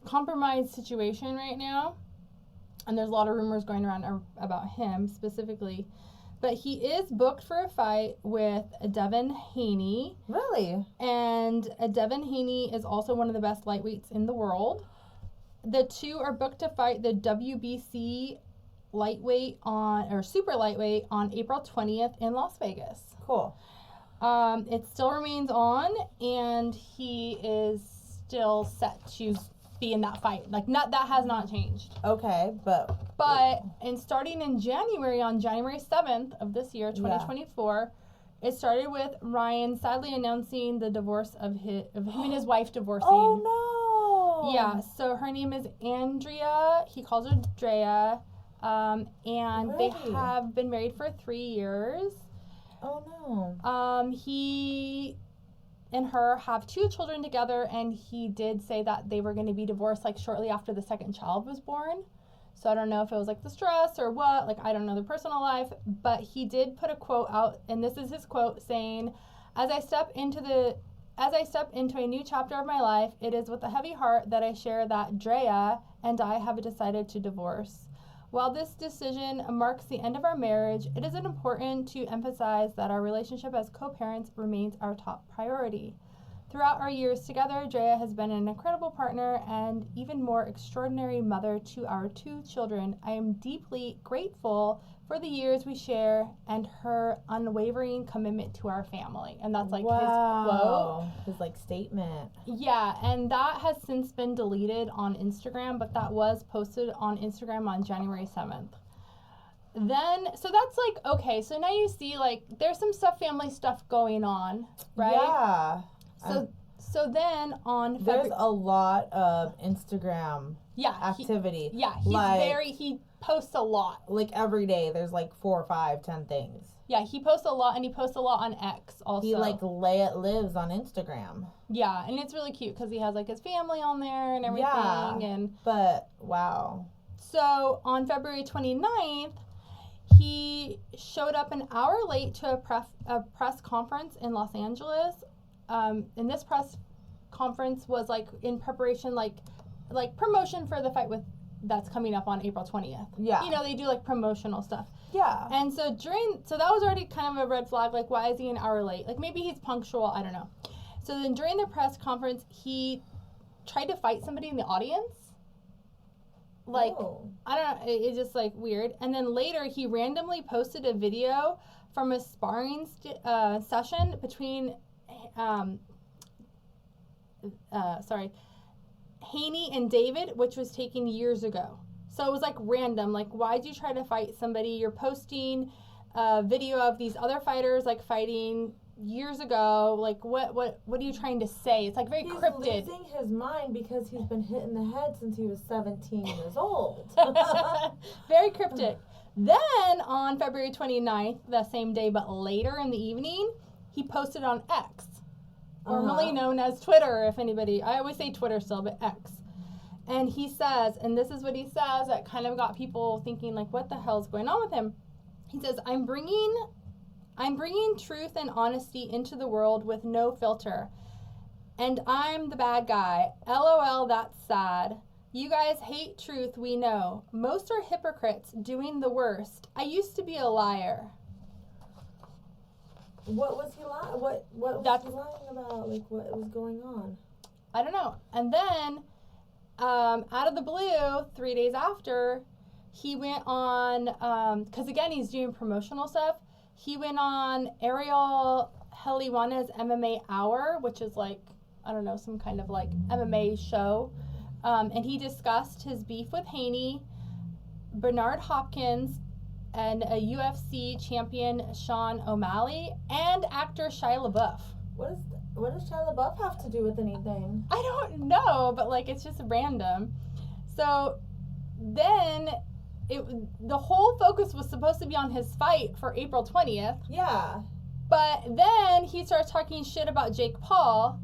compromised situation right now. And there's a lot of rumors going around about him specifically. But he is booked for a fight with Devin Haney. Really? And Devin Haney is also one of the best lightweights in the world. The two are booked to fight the WBC lightweight super lightweight on April 20th in Las Vegas. Cool. It still remains on, and he is still set to be in that fight. Like, that has not changed. Okay, but starting in January, on January 7th of this year, 2024, it started with Ryan sadly announcing the divorce of him and his wife divorcing. Oh no. Yeah, so her name is Andrea. He calls her Drea. And they have been married for 3 years. Oh no. He and her have 2 children together, and he did say that they were going to be divorced like shortly after the second child was born. So I don't know if it was like the stress or what, like I don't know their personal life, but he did put a quote out, and this is his quote, saying, as I step into a new chapter of my life, it is with a heavy heart that I share that Drea and I have decided to divorce. While this decision marks the end of our marriage, it is important to emphasize that our relationship as co-parents remains our top priority. Throughout our years together, Drea has been an incredible partner and even more extraordinary mother to our 2 children. I am deeply grateful for the years we share and her unwavering commitment to our family. And that's like his quote. His like statement. Yeah, and that has since been deleted on Instagram, but that was posted on Instagram on January 7th. Then, so that's like, okay, so now you see like there's some family stuff going on, right? Yeah. So then on there's a lot of Instagram activity. He posts a lot. Like every day there's like 4, 5, 10 things. Yeah, he posts a lot, and he posts a lot on X also. He like lives on Instagram. Yeah, and it's really cute because he has like his family on there and everything. Yeah, but wow. So on February 29th, he showed up an hour late to a press conference in Los Angeles. And this press conference was like in preparation, like promotion for the fight that's coming up on April 20th. Yeah. You know, they do like promotional stuff. Yeah. And so that was already kind of a red flag. Like, why is he an hour late? Like, maybe he's punctual. I don't know. So then during the press conference, he tried to fight somebody in the audience. Like, I don't know. It's just like weird. And then later he randomly posted a video from a sparring session between Haney and David, which was taken years ago. So it was like random. Like, why'd you try to fight somebody? You're posting a video of these other fighters like fighting years ago. Like, what are you trying to say? It's like very cryptid. He's losing his mind because he's been hit in the head since he was 17 years old. Very cryptic. Then on February 29th, the same day but later in the evening, he posted on X, formerly known as Twitter, if anybody, I always say Twitter still, but X. And he says, and this is what he says that kind of got people thinking, like, what the hell's going on with him? He says, I'm bringing truth and honesty into the world with no filter. And I'm the bad guy. LOL, that's sad. You guys hate truth, we know. Most are hypocrites doing the worst. I used to be a liar. What was he lying? What was he lying about? Like, what was going on? I don't know. And then, out of the blue, 3 days after, he went on, because again, he's doing promotional stuff. He went on Ariel Helwani's MMA Hour, which is like, I don't know, some kind of like MMA show. And he discussed his beef with Haney, Bernard Hopkins, and a UFC champion Sean O'Malley and actor Shia LaBeouf. What does Shia LaBeouf have to do with anything? I don't know, but like it's just random. So then the whole focus was supposed to be on his fight for April 20th. Yeah. But then he starts talking shit about Jake Paul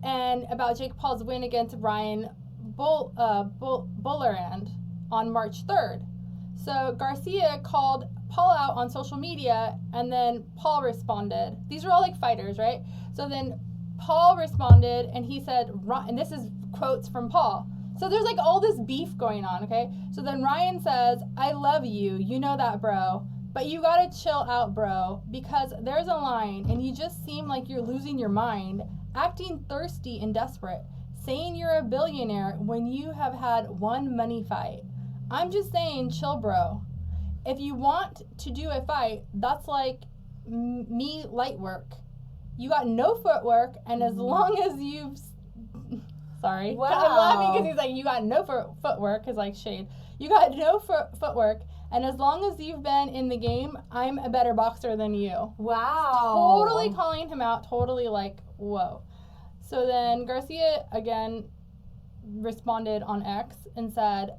and about Jake Paul's win against Ryan Bullerand on March 3rd. So Garcia called Paul out on social media, and then Paul responded. These are all like fighters, right? So then Paul responded, and he said, and this is quotes from Paul. So there's like all this beef going on, okay? So then Ryan says, I love you. You know that, bro. But you gotta chill out, bro, because there's a line, and you just seem like you're losing your mind, acting thirsty and desperate, saying you're a billionaire when you have had one money fight. I'm just saying, chill, bro. If you want to do a fight, that's like me light work. You got no footwork, and as long as you've... Sorry. Wow. I'm laughing because he's like, you got no footwork, is like shade. You got no footwork, and as long as you've been in the game, I'm a better boxer than you. Wow. Totally calling him out, totally like, whoa. So then Garcia again responded on X and said,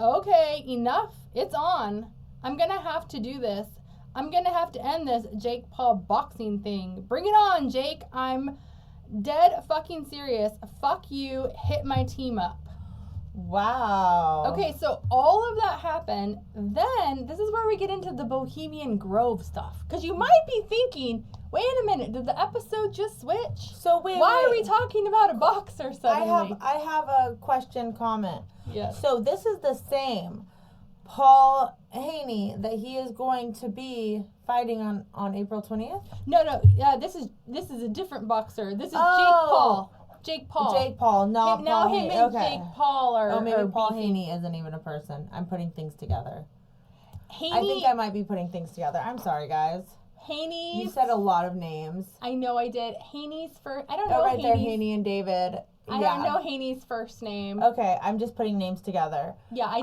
okay, enough, it's on. I'm gonna have to do this. I'm gonna have to end this Jake Paul boxing thing. Bring it on, Jake. I'm dead fucking serious. Fuck you, hit my team up. Wow. Okay, so all of that happened. Then this is where we get into the Bohemian Grove stuff. Because you might be thinking, wait a minute, did the episode just switch? So why are we talking about a boxer suddenly? I have a question comment. Yes. So this is the same Paul Haney that he is going to be fighting on April 20th? No, this is a different boxer. This is Jake Paul. Not now Paul him Haney. and Okay. Jake Paul are maybe Paul beefing. Haney isn't even a person. I'm putting things together. Haney, I think I might be putting things together. I'm sorry, guys. Haney. You said a lot of names. I know I did. Haney's first. I don't know. Right there, Haney and David. I don't know Haney's first name. Okay, I'm just putting names together. Yeah, I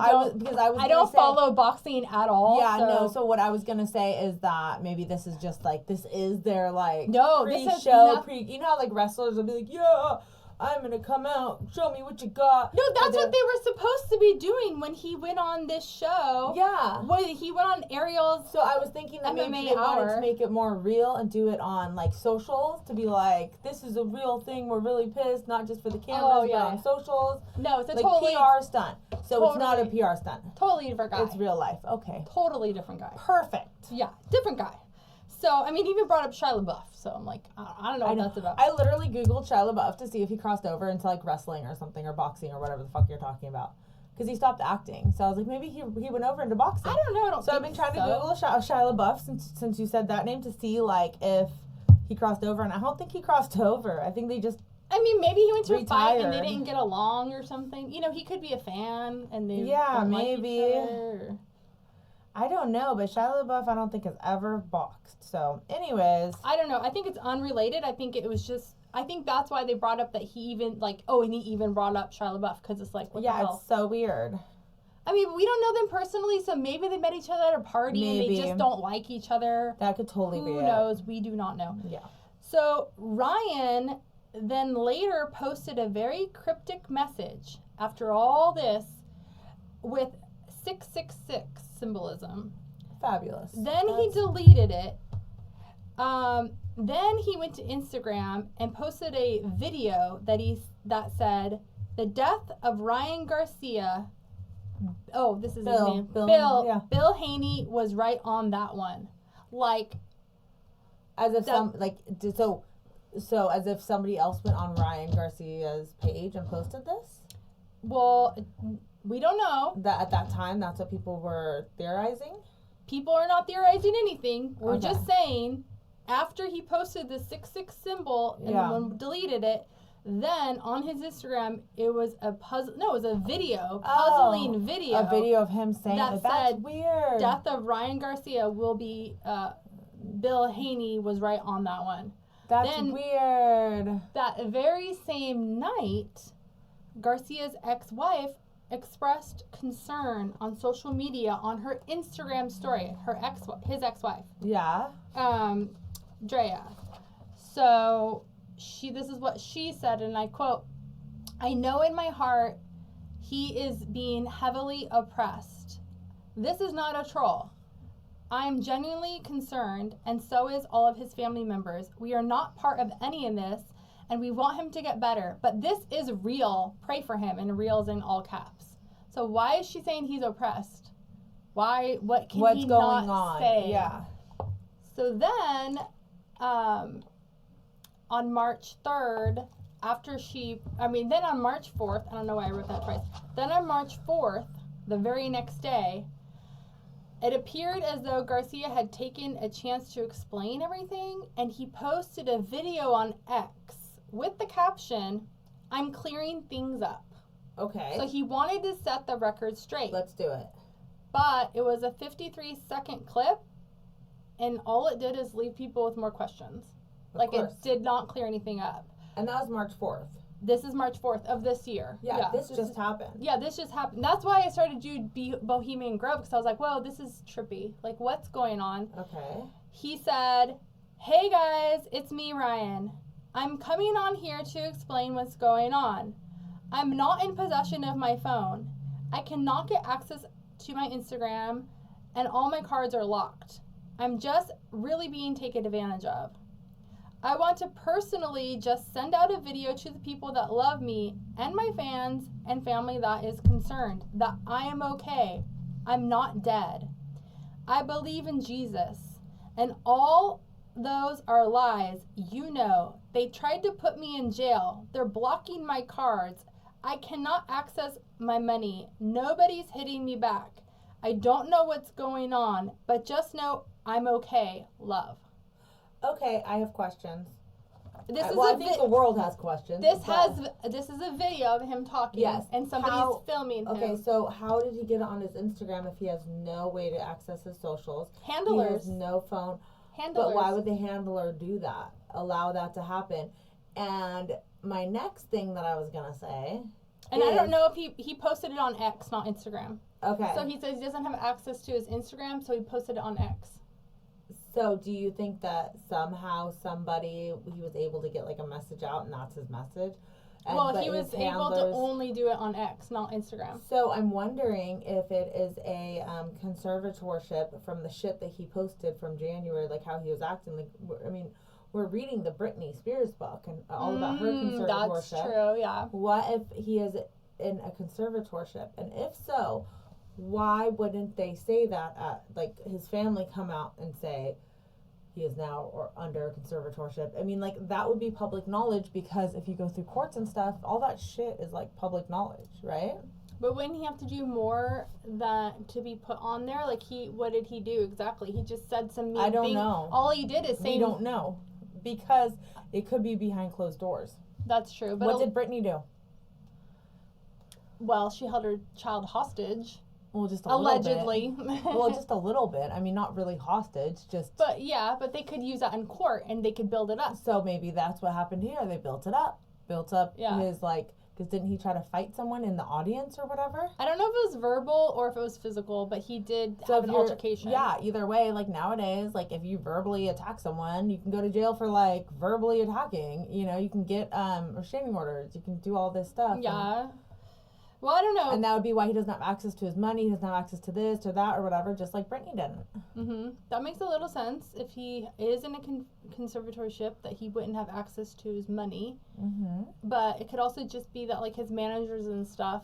don't follow boxing at all. Yeah, so what I was gonna say is that maybe this is just like this is their like pre-show. You know how like wrestlers will be like, yeah, I'm gonna come out, show me what you got. No, that's what they were supposed to be doing when he went on this show. Yeah. When he went on Ariel's. So I was thinking that maybe they wanted to make it more real and do it on like socials to be like, this is a real thing. We're really pissed, not just for the cameras, but on socials. No, it's a like totally PR stunt. So it's not a PR stunt. Totally different guy. It's real life. Okay. Totally different guy. Perfect. Yeah, different guy. So, I mean, he even brought up Shia LaBeouf. So I'm like, I don't know what that's about. I literally Googled Shia LaBeouf to see if he crossed over into like wrestling or something or boxing or whatever the fuck you're talking about. Because he stopped acting. So I was like, maybe he went over into boxing. I don't know. So I've been trying to Google Shia LaBeouf since you said that name to see like if he crossed over. And I don't think he crossed over. I think they just maybe he went to a fight and they didn't get along or something. You know, he could be a fan and they don't maybe. like each other. I don't know, but Shia LaBeouf I don't think has ever boxed. So, anyways. I don't know. I think it's unrelated. I think it was just, I think that's why they brought up that he even, like, and he even brought up Shia LaBeouf because it's like, what the hell? Yeah, it's so weird. I mean, we don't know them personally, so maybe they met each other at a party and they just don't like each other. That could totally be it. Who knows? We do not know. Yeah. So, Ryan then later posted a very cryptic message after all this with 666 symbolism. Fabulous. Then he deleted it. Then he went to Instagram and posted a video that said, "The death of Ryan Garcia." Oh, this is his name. Bill Haney was right on that one. Like, as if so as if somebody else went on Ryan Garcia's page and posted this? Well, we don't know. That at that time, that's what people were theorizing? People are not theorizing anything. We're just saying, after he posted the 666 symbol and then deleted it, then on his Instagram, it was a video, puzzling video. A video of him saying that's weird. Death of Ryan Garcia will be, Bill Haney was right on that one. That's weird. That very same night, Garcia's ex-wife expressed concern on social media on her Instagram story, his ex-wife. Yeah. Drea. So this is what she said, and I quote, "I know in my heart he is being heavily oppressed. This is not a troll. I'm genuinely concerned, and so is all of his family members. We are not part of any of this, and we want him to get better. But this is real. Pray for him," and real is in all caps. So why is she saying he's oppressed? Why? What's going on? Say? Yeah. So then, on March 3rd, then on March 4th, I don't know why I wrote that twice. Then on March 4th, the very next day, it appeared as though Garcia had taken a chance to explain everything, and he posted a video on X with the caption, "I'm clearing things up." Okay. So he wanted to set the record straight. Let's do it. But it was a 53-second clip, and all it did is leave people with more questions. It did not clear anything up. And that was March 4th. This is March 4th of this year. Yeah, this just happened. Yeah, this just happened. That's why I started to Bohemian Grove, because I was like, whoa, this is trippy. Like, what's going on? Okay. He said, "Hey guys, it's me, Ryan. I'm coming on here to explain what's going on. I'm not in possession of my phone. I cannot get access to my Instagram, and all my cards are locked. I'm just really being taken advantage of. I want to personally just send out a video to the people that love me and my fans and family that is concerned that I am okay. I'm not dead. I believe in Jesus. And all those are lies. They tried to put me in jail. They're blocking my cards. I cannot access my money. Nobody's hitting me back. I don't know what's going on, but just know I'm okay. Love." Okay, I have questions. I think the world has questions. This is a video of him talking. Yes. And somebody's filming him. Okay, so how did he get it on his Instagram if he has no way to access his socials? Handlers. He has no phone. Handlers. But why would the handler do that? Allow that to happen? And my next thing that I was going to say I don't know if he posted it on X, not Instagram. Okay. So he says he doesn't have access to his Instagram, so he posted it on X. So do you think that somehow he was able to get like a message out and that's his message? He was able to only do it on X, not Instagram. So I'm wondering if it is a conservatorship from the shit that he posted from January, like how he was acting. We're reading the Britney Spears book and all about her conservatorship. That's true, yeah. What if he is in a conservatorship? And if so, why wouldn't they say that his family come out and say he is now under conservatorship? That would be public knowledge, because if you go through courts and stuff, all that shit is like public knowledge, right? But wouldn't he have to do more to be put on there? What did he do exactly? He just said some mean I don't thing. know. All he did is say... We don't know, because it could be behind closed doors. That's true. But what did Britney do? Well, she held her child hostage. Well, just allegedly. Little bit. Well, just a little bit. Not really hostage, just... But they could use that in court, and they could build it up. So maybe that's what happened here. They built it up. His, because didn't he try to fight someone in the audience or whatever? I don't know if it was verbal or if it was physical, but he did have an altercation. Yeah, either way, nowadays, if you verbally attack someone, you can go to jail for, verbally attacking. You can get restraining orders. You can do all this stuff. Yeah. Well, I don't know. And that would be why he doesn't have access to his money. He doesn't have access to this or that or whatever, just like Britney didn't. Mm-hmm. That makes a little sense. If he is in a conservatorship, that he wouldn't have access to his money. Mm-hmm. But it could also just be that, his managers and stuff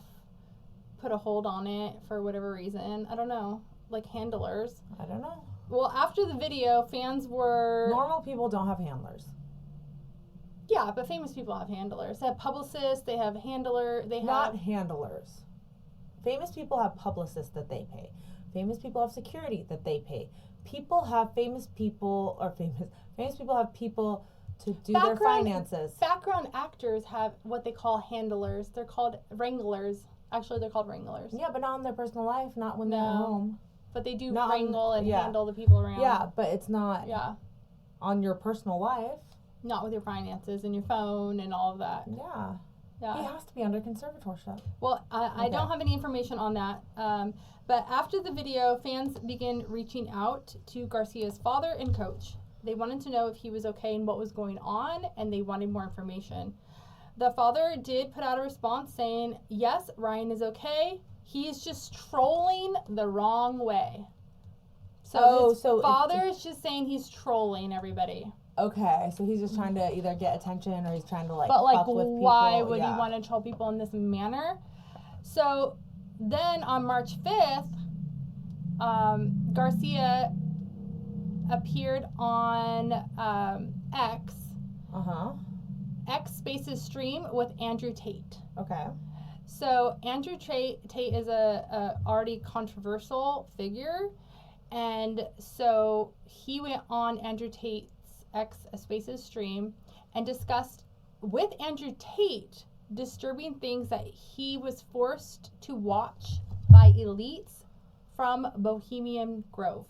put a hold on it for whatever reason. I don't know. Handlers. I don't know. Well, after the video, fans were... Normal people don't have handlers. Yeah, but famous people have handlers. They have publicists, they have Not handlers. Famous people have publicists that they pay. Famous people have security that they pay. Famous people have people to do their finances. Background actors have what they call handlers. They're called wranglers. Actually, they're called wranglers. Yeah, but not in their personal life, not when they're at home. But they do wrangle and handle the people around. Yeah, but it's not on your personal life. Not with your finances and your phone and all of that. Yeah. Yeah. He has to be under conservatorship. Well, I don't have any information on that. But after the video, fans began reaching out to Garcia's father and coach. They wanted to know if he was okay and what was going on, and they wanted more information. The father did put out a response saying, yes, Ryan is okay. He's just trolling the wrong way. So his father is just saying he's trolling everybody. Okay, so he's just trying to either get attention or he's trying to But fuck with people. why would he want to troll people in this manner? So then on March 5th, Garcia appeared on X. X Spaces stream with Andrew Tate. Okay. So Andrew Tate is a already controversial figure, and so he went on Andrew Tate's X Spaces stream and discussed with Andrew Tate disturbing things that he was forced to watch by elites from Bohemian Grove.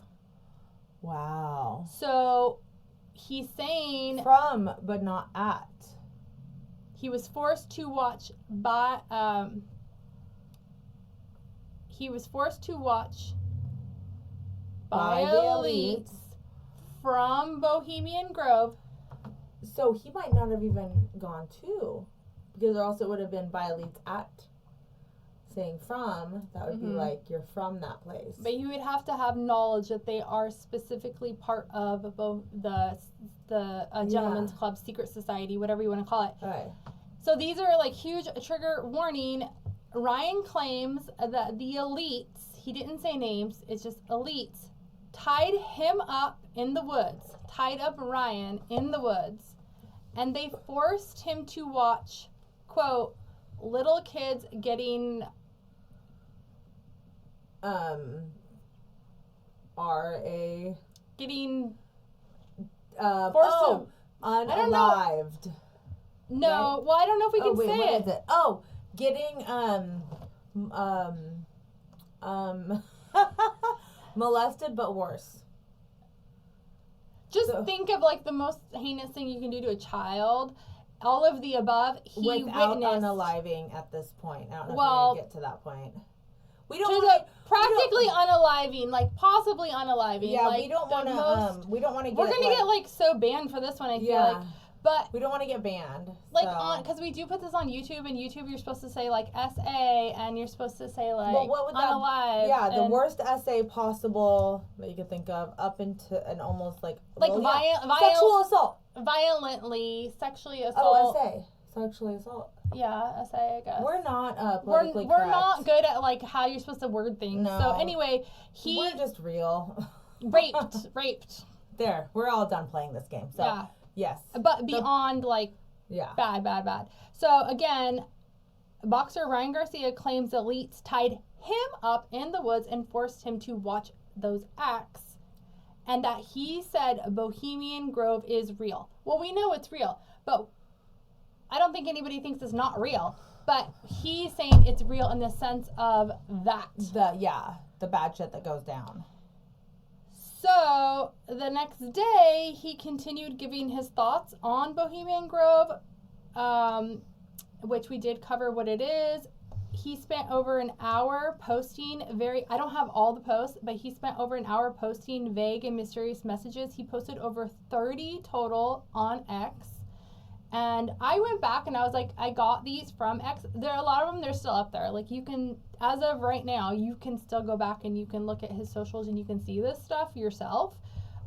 Wow. So he's saying from, but not at. He was forced to watch by the elites from Bohemian Grove. So he might not have even gone to, because or else it would have been by elites at. Saying from, that would be like you're from that place. But you would have to have knowledge that they are specifically part of both the Gentlemen's Club, secret society, whatever you want to call it. Right. So these are like huge trigger warning. Ryan claims that the elites, he didn't say names, it's just elites, tied him up in the woods, tied up Ryan in the woods, and they forced him to watch, quote, little kids getting unalived. No, right? Well, I don't know if we can say what it. Is it. Oh, getting molested, but worse. Just think of like the most heinous thing you can do to a child. All of the above, he without witnessed unaliving at this point. I don't know if we're gonna get to that point. We don't want practically unaliving, like possibly unaliving. Yeah, like we don't want to. We don't want to get. We're gonna get like so banned for this one. I feel like, but we don't want to get banned. Like because we do put this on YouTube, and YouTube you're supposed to say like SA, and you're supposed to say like what would unalive. Yeah, the worst essay possible that you could think of, up into an almost sexual assault. Violently sexually assault. Oh, essay. Sexually assault. Yeah, essay, I guess. We're not politically we're correct. not good at like how you're supposed to word things. No. So anyway, we're just real. raped. There, we're all done playing this game. So yeah. Yes. But beyond bad. So again, boxer Ryan Garcia claims elites tied him up in the woods and forced him to watch those acts. And that he said Bohemian Grove is real. Well, we know it's real, but I don't think anybody thinks it's not real. But he's saying it's real in the sense of that. The bad shit that goes down. So the next day, he continued giving his thoughts on Bohemian Grove, which we did cover what it is. He spent over an hour posting I don't have all the posts, but he spent over an hour posting vague and mysterious messages. He posted over 30 total on X. And I went back and I was like, I got these from X. There are a lot of them, they're still up there. Like you can, as of right now, you can still go back and you can look at his socials and you can see this stuff yourself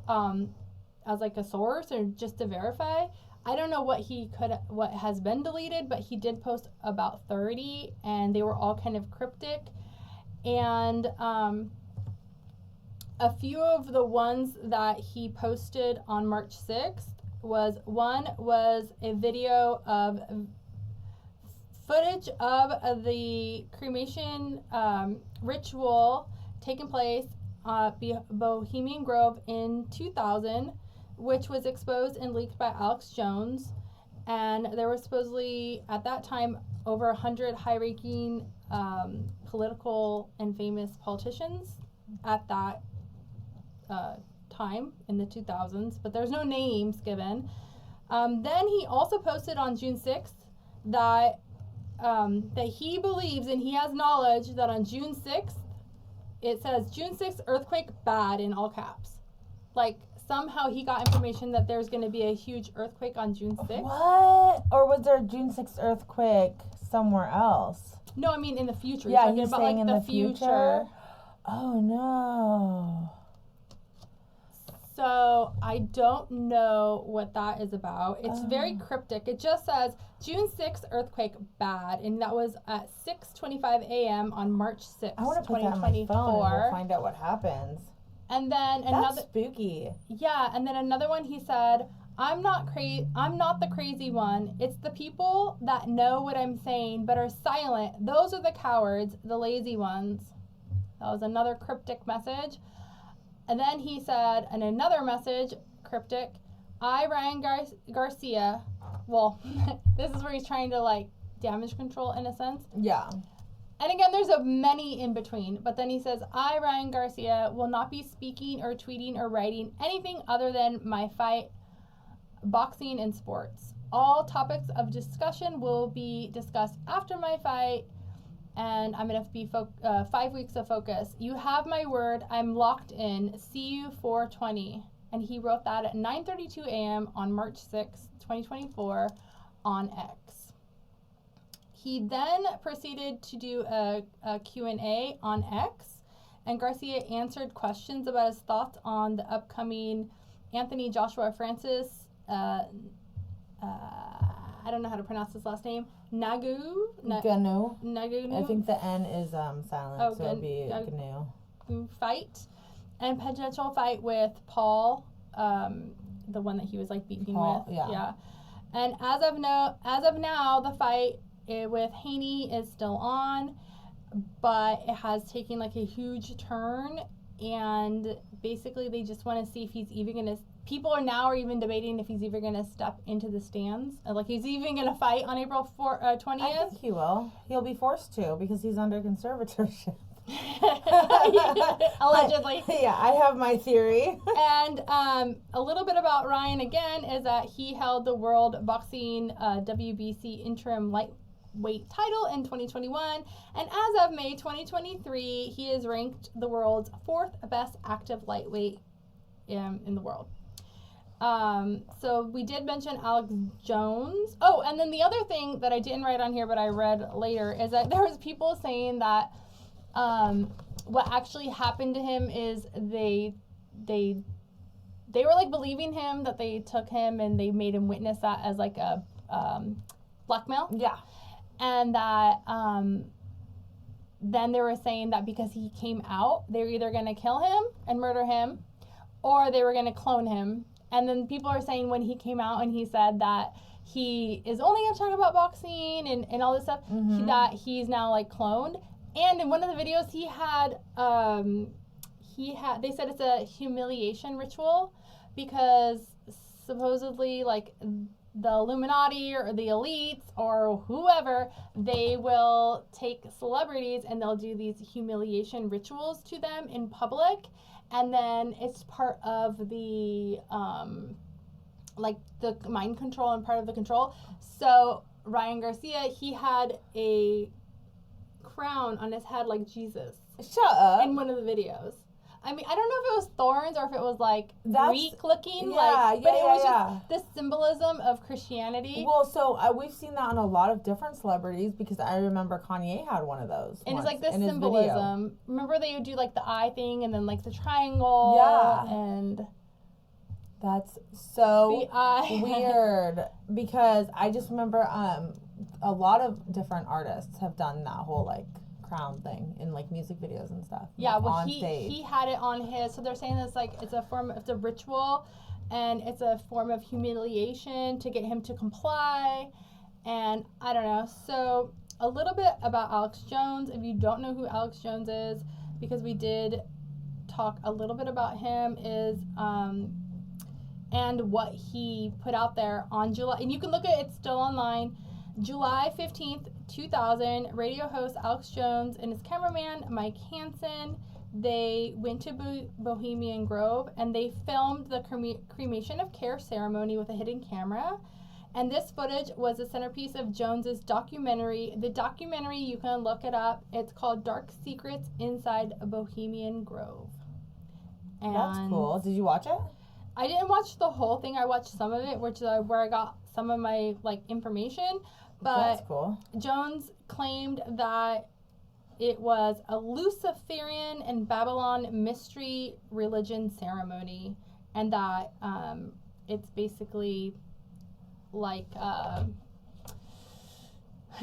as like a source or just to verify. I don't know what has been deleted, but he did post about 30 and they were all kind of cryptic. And a few of the ones that he posted on March 6th was a video of footage of the cremation ritual taking place at Bohemian Grove in 2000, which was exposed and leaked by Alex Jones. And there were supposedly, at that time, over 100 high-ranking political and famous politicians at that time in the 2000s, but there's no names given. Then he also posted on June 6th that that he believes and he has knowledge that on June 6th, it says June 6th earthquake bad in all caps. Like somehow he got information that there's going to be a huge earthquake on June 6th. What? Or was there a June 6th earthquake somewhere else? No, I mean in the future. Yeah, he's about saying like in the future. Oh no. So I don't know what that is about. It's very cryptic. It just says June 6th earthquake bad, and that was at 6:25 a.m. on March 6th, I want to put that on my phone and we'll find out what happens. And then That's spooky. Yeah, and then another one he said, I'm not the crazy one. It's the people that know what I'm saying but are silent. Those are the cowards, the lazy ones. That was another cryptic message. And then he said, in another message, cryptic, I, Ryan Garcia, well, this is where he's trying to like damage control in a sense. Yeah. And again, there's a many in between. But then he says, I, Ryan Garcia, will not be speaking or tweeting or writing anything other than my fight, boxing, and sports. All topics of discussion will be discussed after my fight. And I'm going to be 5 weeks of focus. You have my word. I'm locked in. See you 4/20. And he wrote that at 9:32 a.m. on March 6, 2024 on X. He then proceeded to do a Q&A on X. And Garcia answered questions about his thoughts on the upcoming Anthony Joshua Francis, I don't know how to pronounce his last name, Nagu. I think the N is silent, so it'll be Gnu. Fight and potential fight with Paul, the one that he was like beefing with. Yeah. And as of now, the fight with Haney is still on, but it has taken like a huge turn, and basically they just want to see if he's even gonna. People are even debating if he's even going to step into the stands. Like, he's even going to fight on April 20th. I think he will. He'll be forced to because he's under conservatorship. Allegedly. Yeah, I have my theory. And a little bit about Ryan, again, is that he held the World Boxing WBC interim lightweight title in 2021. And as of May 2023, he is ranked the world's 4th best active lightweight in the world. So we did mention Alex Jones. Oh, and then the other thing that I didn't write on here, but I read later, is that there was people saying that what actually happened to him is they were like believing him, that they took him and they made him witness that as like a blackmail. Yeah. And that then they were saying that because he came out, they were either going to kill him and murder him, or they were going to clone him. And then people are saying when he came out and he said that he is only going to talk about boxing and all this stuff, that he's now like cloned. And in one of the videos he had, they said it's a humiliation ritual because supposedly like the Illuminati or the elites or whoever, they will take celebrities and they'll do these humiliation rituals to them in public. And then it's part of the, like the mind control and part of the control. So Ryan Garcia, he had a crown on his head like Jesus. Shut up. In one of the videos. I mean, I don't know if it was thorns or if it was like Greek looking, but it was just the symbolism of Christianity. Well, so we've seen that on a lot of different celebrities because I remember Kanye had one of those. And it's like the symbolism. Remember they would do like the eye thing and then like the triangle. Yeah. And that's so weird because I just remember a lot of different artists have done that whole like crown thing in like music videos and stuff. Yeah, like, well on stage. He had it on his, so they're saying it's like it's a ritual and it's a form of humiliation to get him to comply, and I don't know. So a little bit about Alex Jones, if you don't know who Alex Jones is, because we did talk a little bit about him, is and what he put out there on July, and you can look at it, it's still online. July 15th, 2000, radio host Alex Jones and his cameraman Mike Hansen, they went to Bohemian Grove and they filmed the cremation of care ceremony with a hidden camera. And this footage was the centerpiece of Jones's documentary. The documentary, you can look it up. It's called Dark Secrets Inside a Bohemian Grove. And that's cool. Did you watch it? I didn't watch the whole thing. I watched some of it, which is where I got some of my information. But that's cool. Jones claimed that it was a Luciferian and Babylon mystery religion ceremony, and that it's basically like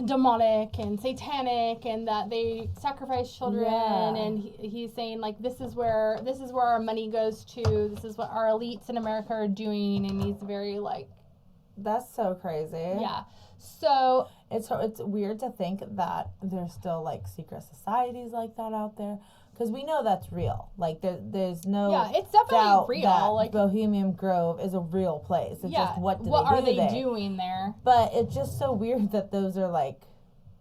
demonic and satanic, and that they sacrifice children. And he's saying like this is where our money goes to. This is what our elites in America are doing, and he's very like. That's so crazy. Yeah. So it's weird to think that there's still like secret societies like that out there, because we know that's real. Like there's no it's definitely doubt real. That like Bohemian Grove is a real place. It's just what are they there? doing there? But it's just so weird that those are like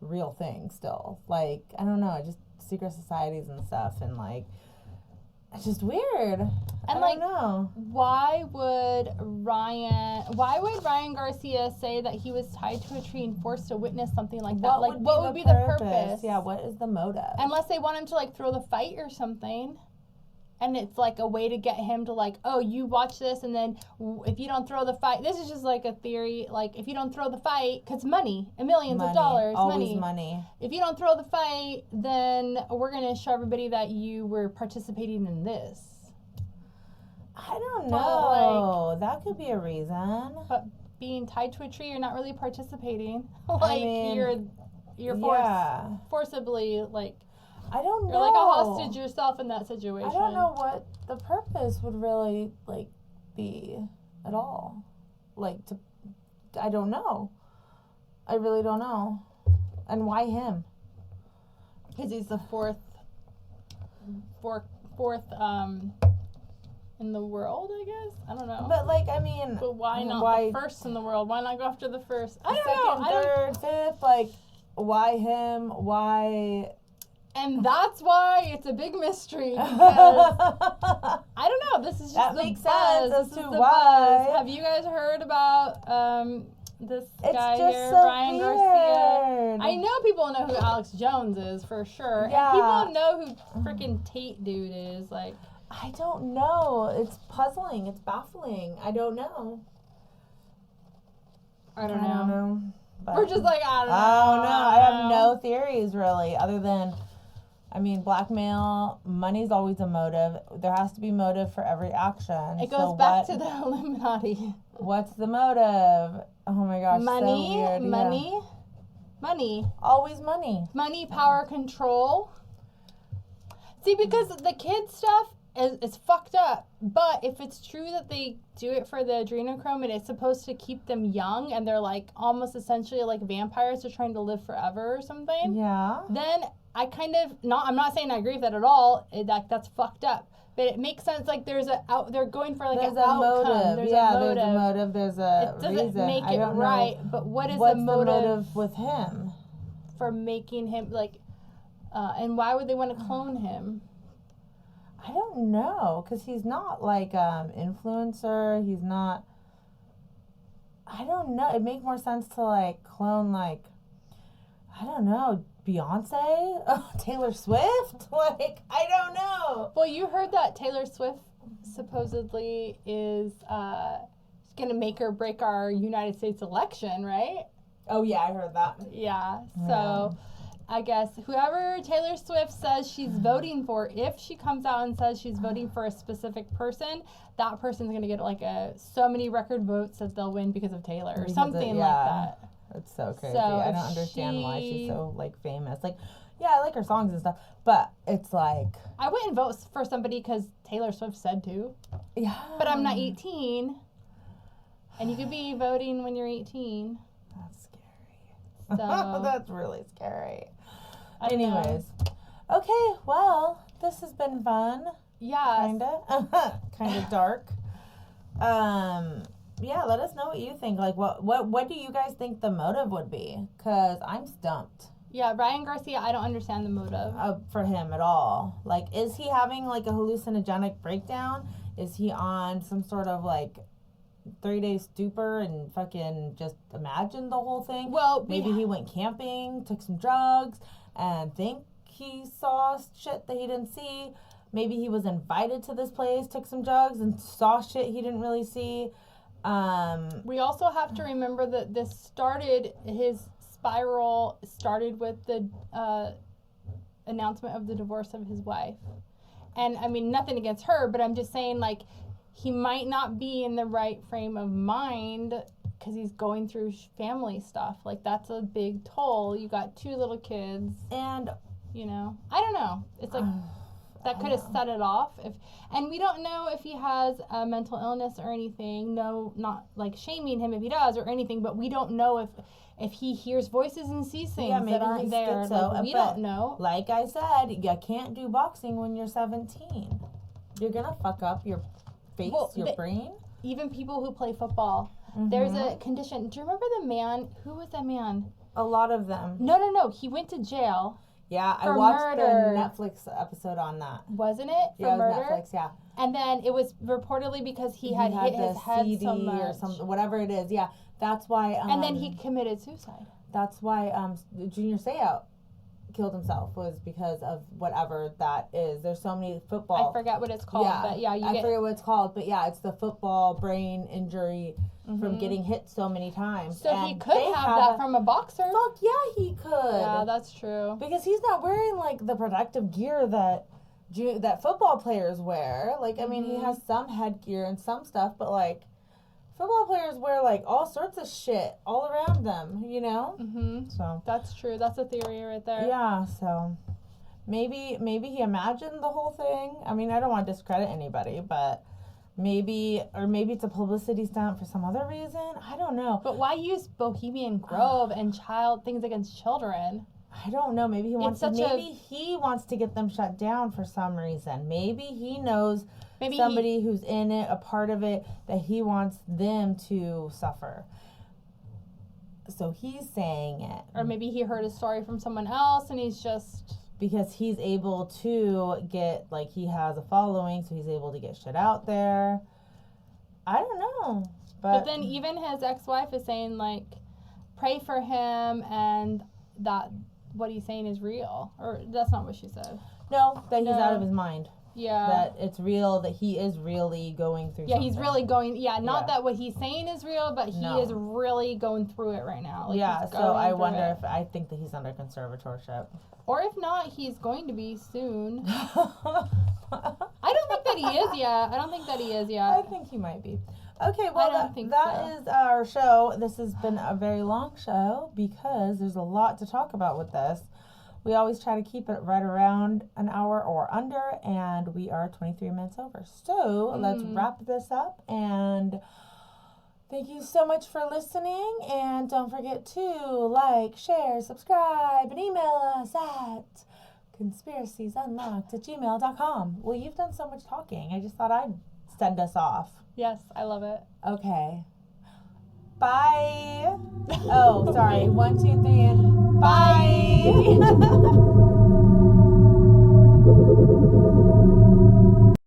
real things still. Like I don't know, just secret societies and stuff, and like it's just weird. And I don't know. Why would Ryan Garcia say that he was tied to a tree and forced to witness something like that? What would be the purpose? Yeah, what is the motive? Unless they want him to like throw the fight or something. And it's like a way to get him to like, oh, you watch this, and then if you don't throw the fight, this is just like a theory. Like if you don't throw the fight, because money, millions of dollars, always money. If you don't throw the fight, then we're gonna show everybody that you were participating in this. I don't know. That could be a reason. But being tied to a tree, you're not really participating. You're forcibly like. I don't know. You're like a hostage yourself in that situation. I don't know what the purpose would really like be at all. I don't know. I really don't know. And why him? Because he's the fourth in the world, I guess. I don't know. But like, I mean, but why not the first in the world? Why not go after the first? I don't know. Second, third, fifth. Like, why him? Why? And that's why it's a big mystery. Because I don't know. This is just that the makes buzz. sense as this to is the why. Buzz. Have you guys heard about this guy here, so Ryan weird. Garcia? I know people know who Alex Jones is for sure, and people know who freaking Tate dude is. Like, I don't know. It's puzzling. It's baffling. I don't know. I don't know. But we're just like, I don't know. I have no theories really, other than, I mean, blackmail, money's always a motive. There has to be motive for every action. It goes back to the Illuminati. What's the motive? Oh my gosh, money, so weird. Money. Always money. Money, power, control. See, because the kid stuff is fucked up. But if it's true that they do it for the adrenochrome and it's supposed to keep them young and they're like almost essentially like vampires, they're trying to live forever or something. Yeah. Then I kind of I'm not saying I agree with that at all. That's fucked up. But it makes sense. Like they're going for like an outcome. Motive. There's a motive. There's a reason. It doesn't make it right. But what's the motive with him? For making him like, and why would they want to clone him? I don't know, because he's not like influencer. He's not. I don't know. It'd make more sense to like clone like, I don't know, Beyonce, Taylor Swift. Like, I don't know. Well, you heard that Taylor Swift supposedly is gonna make or break our United States election, right? Oh yeah, I heard that. Yeah. So. I guess whoever Taylor Swift says she's voting for, if she comes out and says she's voting for a specific person, that person's going to get like so many record votes that they'll win because of Taylor or something like that. It's so crazy. So I don't understand why she's so like famous. Like, yeah, I like her songs and stuff, but it's like, I wouldn't vote for somebody because Taylor Swift said to. Yeah. But I'm not 18, and you could be voting when you're 18. That's scary. So that's really scary. Anyways, okay, well, this has been fun. Yeah. Kinda dark. Yeah, let us know what you think. Like, what do you guys think the motive would be? Because I'm stumped. Yeah, Ryan Garcia, I don't understand the motive. For him at all. Like, is he having, like, a hallucinogenic breakdown? Is he on some sort of, like, 3-day stupor and fucking just imagined the whole thing. Well, maybe he went camping, took some drugs, and think he saw shit that he didn't see. Maybe he was invited to this place, took some drugs, and saw shit he didn't really see. We also have to remember that his spiral started with the announcement of the divorce of his wife. And I mean, nothing against her, but I'm just saying, like, he might not be in the right frame of mind because he's going through family stuff. Like, that's a big toll. You got 2 little kids. And, you know, I don't know. It's like, that could have set it off. And we don't know if he has a mental illness or anything. No, not like shaming him if he does or anything, but we don't know if he hears voices and sees things that aren't there. Like, we don't know. Like I said, you can't do boxing when you're 17. You're going to fuck up your face, your brain. Even people who play football. Mm-hmm. There's a condition. Do you remember the man? Who was that man? A lot of them. No. He went to jail. Yeah, I watched the Netflix episode on that. Wasn't it? For murder? Netflix, yeah. And then it was reportedly because he had hit his head CD so much. or something, whatever it is. Yeah, that's why. And then he committed suicide. That's why Junior Seau killed himself, was because of whatever that is. There's so many football. I forget what it's called, but yeah, I forget what it's called, but yeah, it's the football brain injury from getting hit so many times. So he could have that from a boxer. Fuck yeah, he could. Yeah, that's true. Because he's not wearing like the protective gear that football players wear. Like, I mean, he has some headgear and some stuff, but like, football players wear like all sorts of shit all around them, you know? Mm-hmm. So that's true. That's a theory right there. Yeah. So maybe he imagined the whole thing. I mean, I don't want to discredit anybody, but maybe it's a publicity stunt for some other reason. I don't know. But why use Bohemian Grove and things against children? I don't know. Maybe he wants to get them shut down for some reason. Maybe he knows somebody who's in it, a part of it, that he wants them to suffer. So he's saying it. Or maybe he heard a story from someone else and he's just... Because he's able to get, like, he has a following, so he's able to get shit out there. I don't know. But then even his ex-wife is saying, like, pray for him and that what he's saying is real. Or that's not what she said. No, that he's out of his mind. Yeah. That it's real, that he is really going through something. He's really going, not that what he's saying is real, but he is really going through it right now. Like, so I wonder if, I think that he's under conservatorship. Or if not, he's going to be soon. I don't think that he is yet. I think he might be. Okay, well, that is our show. This has been a very long show because there's a lot to talk about with this. We always try to keep it right around an hour or under, and we are 23 minutes over. So let's wrap this up, and thank you so much for listening, and don't forget to like, share, subscribe, and email us at conspiraciesunlocked@gmail.com. Well, you've done so much talking. I just thought I'd send us off. Yes, I love it. Okay. Bye. Oh, sorry. 1, 2, 3, and bye.